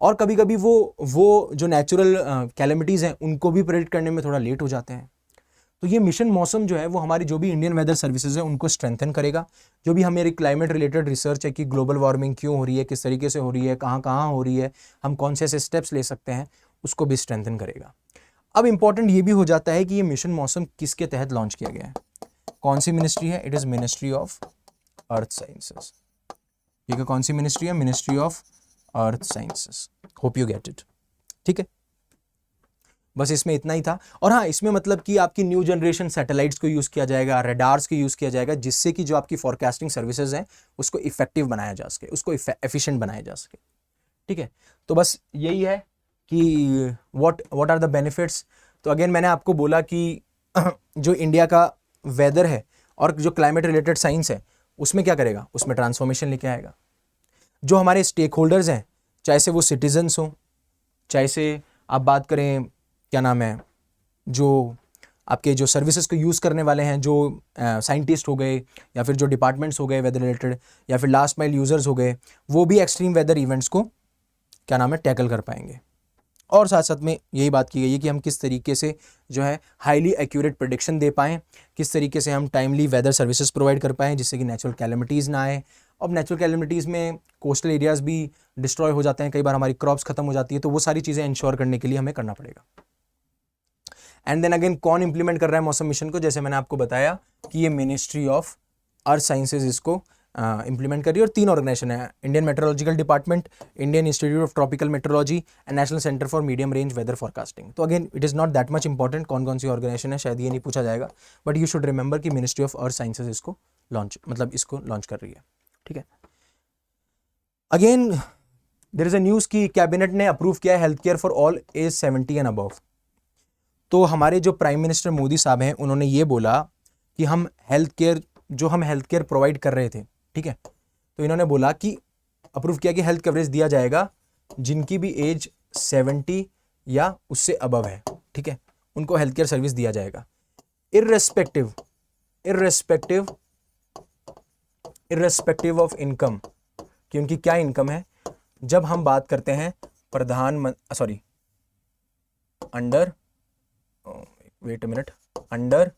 और कभी कभी वो जो नेचुरल कैलेमिटीज़ हैं उनको भी प्रेडिक्ट करने में थोड़ा लेट हो जाते हैं। तो ये मिशन मौसम जो है वो हमारी जो भी इंडियन वेदर सर्विसेज है उनको स्ट्रेंथन करेगा। जो भी हमारी क्लाइमेट रिलेटेड रिसर्च है कि ग्लोबल वार्मिंग क्यों हो रही है, किस तरीके से हो रही है, कहाँ कहाँ हो रही है, हम कौन से ऐसे स्टेप्स ले सकते हैं, उसको भी स्ट्रेंथन करेगा। अब इंपॉर्टेंट ये भी हो जाता है कि ये मिशन मौसम किसके तहत लॉन्च किया गया है, कौन सी मिनिस्ट्री है? It is ministry of earth sciences, ठीक है। कौन सी मिनिस्ट्री है? Ministry of earth sciences. Hope you get it, ठीक है। बस इसमें इतना ही था। और हाँ, इसमें मतलब कि आपकी न्यू जनरेशन सैटेलाइट्स को यूज़ किया जाएगा, रडार्स को यूज़ किया जाएगा, जिससे कि जो आपकी फोरकास्टिंग सर्विसेज हैं उसको इफेक्टिव बनाया जा सके, उसको एफिशिएंट बनाया जा सके, ठीक है। तो बस यही है कि व्हाट आर द बेनिफिट्स। तो अगेन मैंने आपको बोला कि जो इंडिया का वेदर है और जो क्लाइमेट रिलेटेड साइंस है उसमें क्या करेगा, उसमें ट्रांसफॉर्मेशन लेके आएगा। जो हमारे स्टेक होल्डर्स हैं, चाहे से वो सिटीजन्स हों, चाहे से आप बात करें क्या नाम है, जो आपके जो सर्विसेज को यूज़ करने वाले हैं, जो साइंटिस्ट हो गए या फिर जो डिपार्टमेंट्स हो गए वेदर रिलेटेड, या फिर लास्ट माइल यूज़र्स हो गए, वो भी एक्सट्रीम वेदर इवेंट्स को क्या नाम है टैकल कर पाएंगे, और साथ साथ में यही बात की गई है कि हम किस तरीके से जो है हाईली एक्यूरेट प्रेडिक्शन दे पाएँ, किस तरीके से हम टाइमली वेदर सर्विसेज प्रोवाइड कर पाएँ जिससे कि नेचुरल कैलेमिटीज़ ना आए। अब नेचुरल कैलेमिटीज़ में कोस्टल एरियाज़ भी डिस्ट्रॉय हो जाते हैं, कई बार हमारी क्रॉप्स खत्म हो जाती है, तो वो सारी चीज़ें इंश्योर करने के लिए हमें करना पड़ेगा। एंड देन अगेन कौन इंप्लीमेंट कर रहा है मौसम मिशन को? जैसे मैंने आपको बताया कि ये मिनिस्ट्री ऑफ अर्थ साइंसेज इसको इंप्लीमेंट कर रही है, और 3 ऑर्गेनाइजेशन है, Indian meteorological department, Indian institute of tropical meteorology and national centre for medium range weather forecasting. तो again it is not that much important कौन कौन सी ऑर्गेनाइजेशन है, शायद ये नहीं पूछा जाएगा, बट यू शुड रिमेंबर कि मिनिस्ट्री ऑफ अर्थ साइंसेज इसको लॉन्च कर रही है। ठीक है, again there is a news कि कैबिनेट ने अप्रूव किया है health care for all age 70 and above. तो हमारे जो प्राइम मिनिस्टर मोदी साहब हैं उन्होंने ये बोला कि हम हेल्थ केयर प्रोवाइड कर रहे थे, ठीक है, तो इन्होंने बोला कि अप्रूव किया कि हेल्थ कवरेज दिया जाएगा जिनकी भी एज 70 या उससे अबव है, ठीक है, उनको हेल्थ केयर सर्विस दिया जाएगा इर्रेस्पेक्टिव ऑफ इनकम, कि उनकी क्या इनकम है। जब हम बात करते हैं अंडर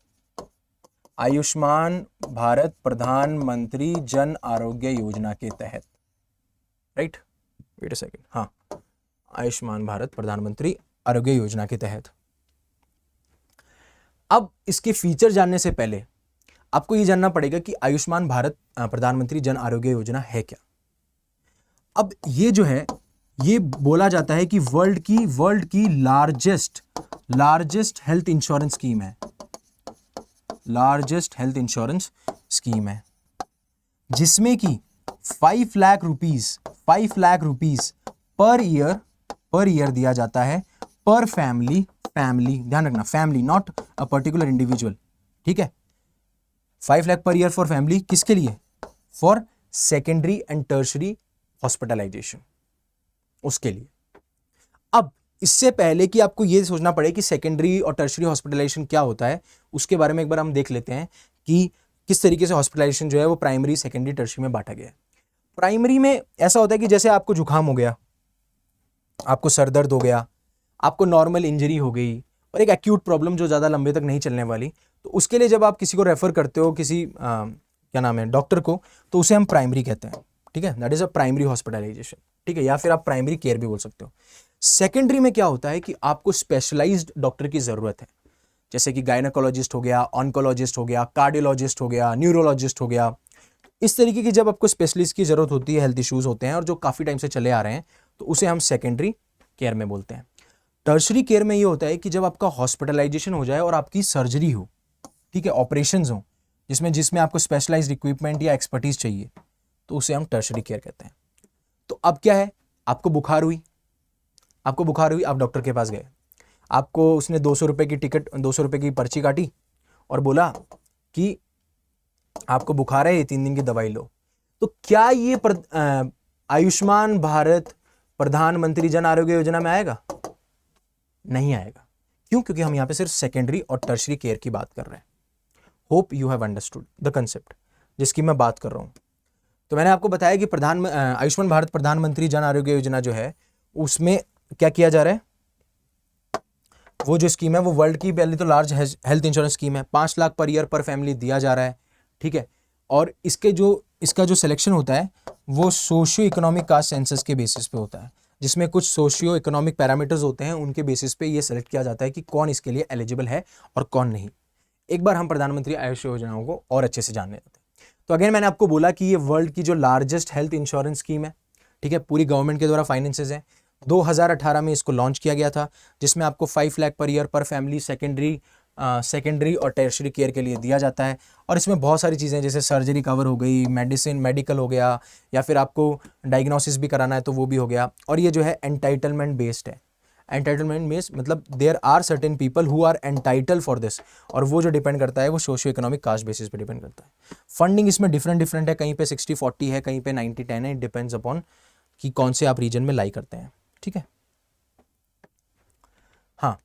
आयुष्मान भारत प्रधानमंत्री जन आरोग्य योजना के तहत, राइट, वेट अ सेकंड, हाँ, आयुष्मान भारत प्रधानमंत्री आरोग्य योजना के तहत। अब इसके फीचर जानने से पहले आपको ये जानना पड़ेगा कि आयुष्मान भारत प्रधानमंत्री जन आरोग्य योजना है क्या। अब ये जो है ये बोला जाता है कि वर्ल्ड की लार्जेस्ट हेल्थ इंश्योरेंस स्कीम है, जिसमें कि 5 लाख रुपीस पर ईयर दिया जाता है पर फैमिली, ध्यान रखना family not a particular individual, ठीक है, 5 lakh per year for family, किसके लिए? For secondary and tertiary hospitalisation, उसके लिए। अब इससे पहले कि आपको यह सोचना पड़े कि सेकेंडरी और टर्शरी हॉस्पिटलाइजेशन क्या होता है, उसके बारे में एक बार हम देख लेते हैं कि किस तरीके से हॉस्पिटलाइजेशन जो है वो प्राइमरी, सेकेंडरी, टर्शरी में बांटा गया है। प्राइमरी में ऐसा होता है कि जैसे आपको जुकाम हो गया, आपको सर दर्द हो गया, आपको नॉर्मल इंजरी हो गई और एक एक्यूट प्रॉब्लम जो ज़्यादा लंबे तक नहीं चलने वाली, तो उसके लिए जब आप किसी को रेफर करते हो किसी डॉक्टर को, तो उसे हम प्राइमरी कहते हैं, ठीक है, that is a primary hospitalisation, ठीक है, या फिर आप प्राइमरी केयर भी बोल सकते हो। सेकेंडरी में क्या होता है कि आपको स्पेशलाइज्ड डॉक्टर की ज़रूरत है, जैसे कि गायनेकोलॉजिस्ट हो गया, ऑन्कोलॉजिस्ट हो गया, कार्डियोलॉजिस्ट हो गया, न्यूरोलॉजिस्ट हो गया, इस तरीके की जब आपको स्पेशलिस्ट की ज़रूरत होती है, हेल्थ इश्यूज़ होते हैं और जो काफ़ी टाइम से चले आ रहे हैं, तो उसे हम सेकेंडरी केयर में बोलते हैं। टर्शरी केयर में ये होता है कि जब आपका हॉस्पिटलाइजेशन हो जाए और आपकी सर्जरी हो, ठीक है, ऑपरेशंस हो जिसमें आपको स्पेशलाइज्ड इक्विपमेंट या एक्सपर्टीज चाहिए, तो उसे हम टर्शरी केयर कहते हैं। तो अब क्या है, आपको बुखार हुई, आप डॉक्टर के पास गए, आपको उसने 200 रुपये की पर्ची काटी और बोला कि आपको बुखार है, ये 3 दिन की दवाई लो। तो क्या ये आयुष्मान भारत प्रधानमंत्री जन आरोग्य योजना में आएगा? नहीं आएगा। क्यों? क्योंकि हम यहाँ पे सिर्फ सेकेंडरी और टर्शरी केयर की बात कर रहे हैं। Hope you have understood the concept जिसकी मैं बात कर रहा हूँ। तो मैंने आपको बताया कि आयुष्मान भारत प्रधानमंत्री जन आरोग्य योजना जो है उसमें क्या किया जा रहा है, वो जो स्कीम है वो वर्ल्ड की पहले तो लार्ज हेल्थ इंश्योरेंस स्कीम है, 5 लाख पर ईयर पर फैमिली दिया जा रहा है, ठीक है, और इसका जो सिलेक्शन होता है वो सोशियो इकोनॉमिक कास्ट सेंसस के बेसिस पे होता है, जिसमें कुछ सोशियो इकोनॉमिक पैरामीटर्स होते हैं, उनके बेसिस पे ये सेलेक्ट किया जाता है कि कौन इसके लिए एलिजिबल है और कौन नहीं। एक बार हम प्रधानमंत्री आयुष योजनाओं को और अच्छे से जानने जाते हैं। तो अगेन मैंने आपको बोला कि ये वर्ल्ड की जो लार्जेस्ट हेल्थ इंश्योरेंस स्कीम है, ठीक है, पूरी गवर्नमेंट के द्वारा फाइनेंसेस है। 2018 में इसको लॉन्च किया गया था, जिसमें आपको 5 लाख पर ईयर पर फैमिली सेकेंडरी और टर्शरी केयर के लिए दिया जाता है। और इसमें बहुत सारी चीज़ें जैसे सर्जरी कवर हो गई, मेडिकल हो गया, या फिर आपको डायग्नोसिस भी कराना है तो वो भी हो गया। और ये जो है एंटाइटलमेंट बेस्ड है। एंटाइटलमेंट मीन्स मतलब there are certain people who are entitle for this, और वो जो डिपेंड करता है वो सोशियो इकोनॉमिक कास्ट बेसिस पे डिपेंड करता है। फंडिंग इसमें डिफरेंट है, कहीं पे 60-40 है, कहीं पे 90-10 है, इट डिपेंड्स अपॉन कि कौन से आप रीजन में लाई करते हैं, ठीक है। हाँ,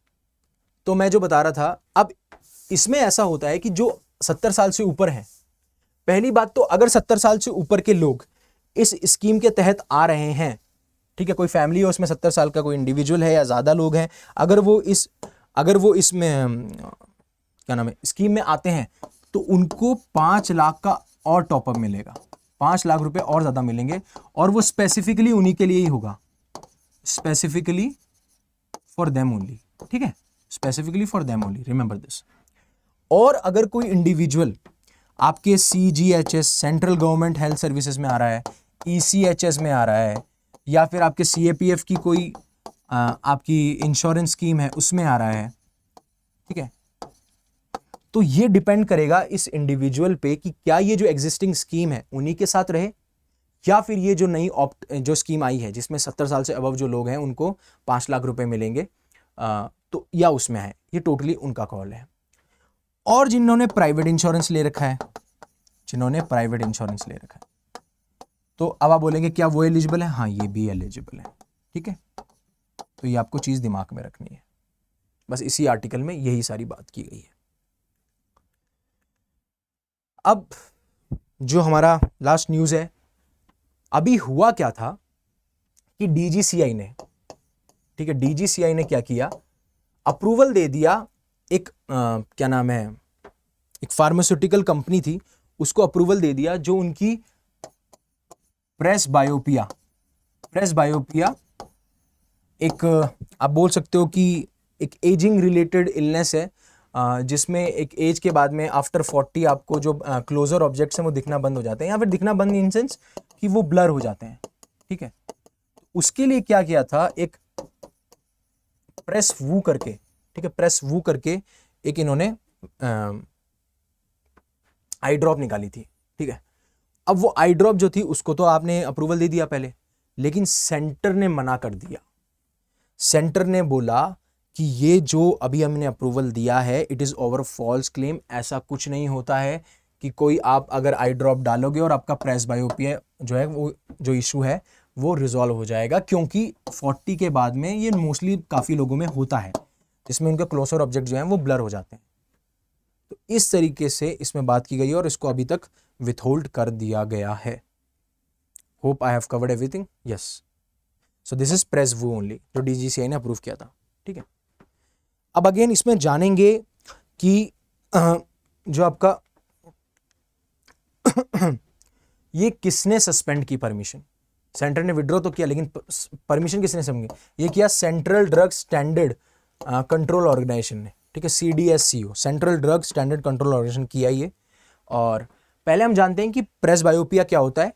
तो मैं जो बता रहा था, अब इसमें ऐसा होता है कि जो 70 साल से ऊपर हैं, पहली बात तो अगर 70 साल से ऊपर के लोग इस स्कीम के तहत आ रहे हैं ठीक है, कोई फैमिली है उसमें 70 साल का, कोई इंडिविजुअल है या ज़्यादा लोग हैं, अगर वो इसमें क्या नाम है स्कीम में आते हैं तो उनको 5 लाख का और टॉपअप मिलेगा, 5 लाख रुपए और ज़्यादा मिलेंगे, और वो स्पेसिफिकली उन्हीं के लिए ही होगा, स्पेसिफिकली फॉर देम ओनली, ठीक है, specifically for them only, remember this. और अगर कोई इंडिविजुअल आपके CGHS central government health services में आ रहा है, ECHS में आ रहा है, या फिर आपके CAPF की कोई आपकी इंश्योरेंस स्कीम है उसमें आ रहा है, ठीक है, तो ये डिपेंड करेगा इस इंडिविजुअल पे कि क्या ये जो एग्जिस्टिंग स्कीम है उन्हीं के साथ रहे, या फिर ये जो नई जो स्कीम आई है जिसमें 70 साल से अबव जो लोग हैं उनको 5 लाख रुपए मिलेंगे, तो या उसमें है, ये टोटली उनका कॉल है। और जिन्होंने प्राइवेट इंश्योरेंस ले रखा है, तो अब आप बोलेंगे क्या वो एलिजिबल है? हाँ, ये भी एलिजिबल है, ठीक है। तो ये आपको चीज दिमाग में रखनी है, बस इसी आर्टिकल में यही सारी बात की गई है। अब जो हमारा लास्ट न्यूज है, अभी हुआ क्या था कि DGCI ने, ठीक है, DGCI ने क्या किया, अप्रूवल दे दिया एक क्या नाम है, एक फार्मास्यूटिकल कंपनी थी, उसको अप्रूवल दे दिया जो उनकी प्रेसबायोपिया एक आप बोल सकते हो कि एक एजिंग रिलेटेड इलनेस है, जिसमें एक एज के बाद में आफ्टर 40 आपको जो क्लोजर ऑब्जेक्ट्स हैं वो दिखना बंद हो जाते हैं, या फिर दिखना बंद इन सेंस कि वो ब्लर हो जाते हैं, ठीक है। उसके लिए क्या किया था, एक प्रेस वू करके, ठीक है, प्रेस वू करके एक इन्होंने आई ड्रॉप निकाली थी, ठीक है। अब वो आई ड्रॉप जो थी उसको तो आपने अप्रूवल दे दिया पहले, लेकिन सेंटर ने मना कर दिया। सेंटर ने बोला कि ये जो अभी हमने अप्रूवल दिया है it is over false claim, ऐसा कुछ नहीं होता है कि कोई आप अगर आई ड्रॉप डालोगे और आपका प्रेसबायोपिया जो है वो जो इशू है वो रिजॉल्व हो जाएगा, क्योंकि 40 के बाद में ये मोस्टली काफ़ी लोगों में होता है जिसमें उनके क्लोजर ऑब्जेक्ट जो हैं वो ब्लर हो जाते हैं। तो इस तरीके से इसमें बात की गई है और इसको अभी तक विथहोल्ड कर दिया गया है। Hope I have covered everything. Yes, so this is PresVu only जो DGCI ने अप्रूव किया था, ठीक है। अब अगेन इसमें जानेंगे कि जो आपका ये किसने सस्पेंड की परमिशन, सेंटर ने विड्रॉ तो किया लेकिन परमिशन किसने समझी, ये किया central drug standard control organisation ने, ठीक है, CDSCO, central drug standard control organisation किया ये। और पहले हम जानते हैं कि प्रेसबायोपिया क्या होता है।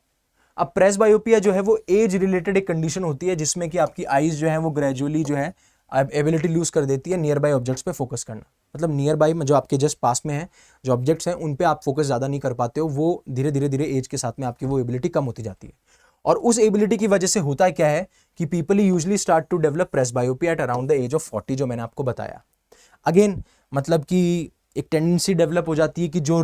अब प्रेसबायोपिया जो है वो एज रिलेटेड एक कंडीशन होती है जिसमें कि आपकी आईज जो है वो ग्रेजुअली जो है एबिलिटी लूज कर देती है नियर बाय ऑब्जेक्ट्स पे फोकस करना, मतलब नियर बाय जो आपके जस्ट पास में है जो ऑब्जेक्ट्स हैं उन पे आप फोकस ज़्यादा नहीं कर पाते हो, वो धीरे धीरे एज के साथ में आपकी वो एबिलिटी कम होती जाती है। और उस एबिलिटी की वजह से होता क्या है कि people usually start to develop presbyopia at around the age of 40, जो मैंने आपको बताया। अगेन मतलब कि एक टेंडेंसी डेवलप हो जाती है कि जो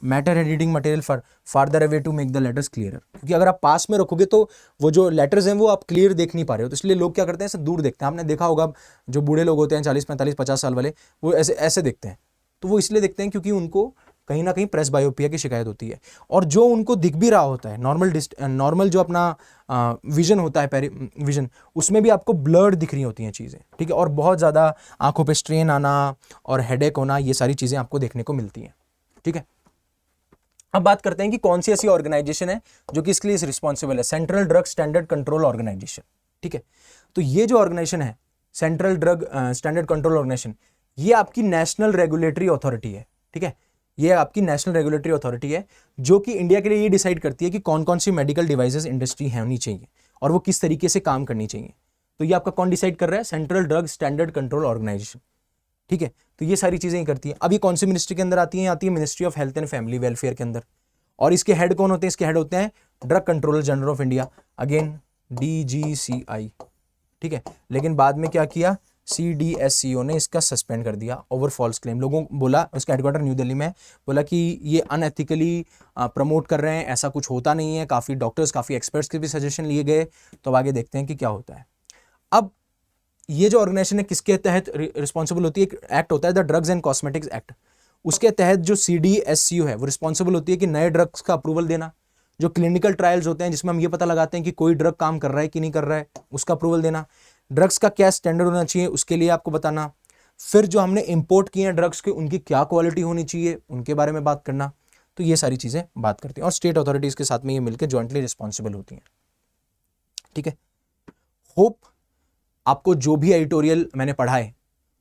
matter editing material farther away to make the letters clear, क्योंकि अगर आप पास में रखोगे तो वो जो लेटर्स हैं वो आप क्लियर देख नहीं पा रहे हो, तो इसलिए लोग क्या करते हैं, ऐसे दूर देखते हैं। आपने देखा होगा जो बूढ़े लोग होते हैं 40, 45, 50 साल वाले, वो ऐसे ऐसे देखते हैं, तो वो इसलिए देखते हैं क्योंकि उनको कहीं ना कहीं प्रेसबायोपिया की शिकायत होती है। और जो उनको दिख भी रहा होता है नॉर्मल जो अपना विजन होता है विजन, उसमें भी आपको ब्लर्ड दिख रही होती हैं चीज़ें, ठीक है, और बहुत ज़्यादा आंखों पे स्ट्रेन आना और हेडेक होना, ये सारी चीज़ें आपको देखने को मिलती हैं, ठीक है। अब बात करते हैं कि कौन सी ऐसी ऑर्गेनाइजेशन है जो कि इसके लिए रिस्पॉन्सिबल है, central drug standard control organisation, ठीक है। तो ये जो ऑर्गेनाइजेशन है central drug standard control organisation, ये आपकी नेशनल रेगुलेटरी अथॉरिटी है, ठीक है। ये आपकी नेशनल रेगुलेटरी अथॉरिटी है जो कि इंडिया के लिए ये डिसाइड करती है कि कौन कौन सी मेडिकल डिवाइसेस इंडस्ट्री होनी चाहिए और वो किस तरीके से काम करनी चाहिए। तो ये आपका कौन डिसाइड कर रहा है, central drug standard control organisation, ठीक है। तो ये सारी चीजें ही करती है। अब ये कौन सी मिनिस्ट्री के अंदर आती है, आती है ministry of health and family welfare के अंदर। और इसके हेड कौन होते हैं, इसके हेड होते हैं drug controller general of India, again DGCI, ठीक है। लेकिन बाद में क्या किया, CDSCO ने इसका सस्पेंड कर दिया ओवर फॉल्स क्लेम। लोगों बोला, उसका हेडक्वार्टर न्यू दिल्ली में, बोला कि ये अनएथिकली प्रमोट कर रहे हैं, ऐसा कुछ होता नहीं है। काफ़ी डॉक्टर्स, काफ़ी एक्सपर्ट्स के भी सजेशन लिए गए। तो अब आगे देखते हैं कि क्या होता है। अब ये जो ऑर्गेनाइजेशन है किसके तहत रिस्पॉन्सिबल होती है, एक एक्ट होता है the drugs and cosmetics act, उसके तहत जो CDSCO है वो रिस्पॉन्सिबल होती है कि नए ड्रग्स का अप्रूवल देना, जो क्लिनिकल ट्रायल्स होते हैं जिसमें हम ये पता लगाते हैं कि कोई ड्रग काम कर रहा है कि नहीं कर रहा है, उसका अप्रूवल देना, ड्रग्स का क्या स्टैंडर्ड होना चाहिए उसके लिए आपको बताना, फिर जो हमने इंपोर्ट किए हैं ड्रग्स के उनकी क्या क्वालिटी होनी चाहिए उनके बारे में बात करना। तो ये सारी चीज़ें बात करते हैं और स्टेट अथॉरिटीज़ के साथ में ये मिलकर जॉइंटली रिस्पॉन्सिबल होती हैं। ठीक है, होप आपको जो भी एडिटोरियल मैंने पढ़ाए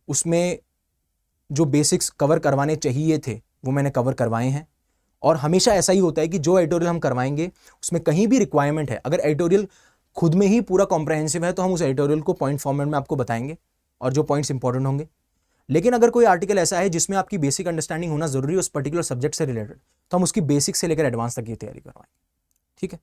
उसमें जो बेसिक्स कवर करवाने चाहिए थे वो मैंने कवर करवाए हैं। और हमेशा ऐसा ही होता है कि जो एडिटोरियल हम करवाएंगे उसमें कहीं भी रिक्वायरमेंट है, अगर एडिटोरियल खुद में ही पूरा कॉम्प्रहेंसिव है तो हम उस एडिटोरियल को पॉइंट फॉर्मेट में आपको बताएंगे और जो पॉइंट्स इंपॉर्टेंट होंगे। लेकिन अगर कोई आर्टिकल ऐसा है जिसमें आपकी बेसिक अंडरस्टैंडिंग होना जरूरी है उस पर्टिकुलर सब्जेक्ट से रिलेटेड, तो हम उसकी बेसिक से लेकर एडवांस तक की तैयारी करवाएंगे। ठीक है,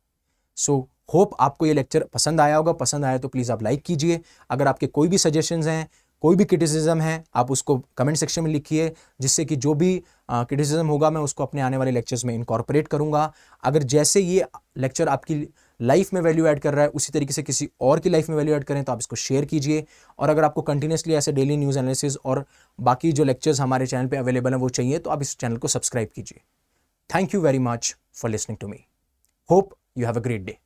सो होप आपको ये लेक्चर पसंद आया होगा। पसंद आया तो प्लीज़ आप लाइक कीजिए। अगर आपके कोई भी सजेशंस हैं, कोई भी क्रिटिसिज्म है, आप उसको कमेंट सेक्शन में लिखिए, जिससे कि जो भी क्रिटिसिज्म होगा मैं उसको अपने आने वाले लेक्चर्स में इनकॉर्पोरेट करूंगा। अगर जैसे ये लेक्चर आपकी लाइफ में वैल्यू ऐड कर रहा है उसी तरीके से किसी और की लाइफ में वैल्यू ऐड करें तो आप इसको शेयर कीजिए। और अगर आपको कंटिन्यूसली ऐसे डेली न्यूज़ एनालिसिस और बाकी जो लेक्चर्स हमारे चैनल पे अवेलेबल हैं वो चाहिए तो आप इस चैनल को सब्सक्राइब कीजिए। Thank you very much for listening to me. Hope you have a great day.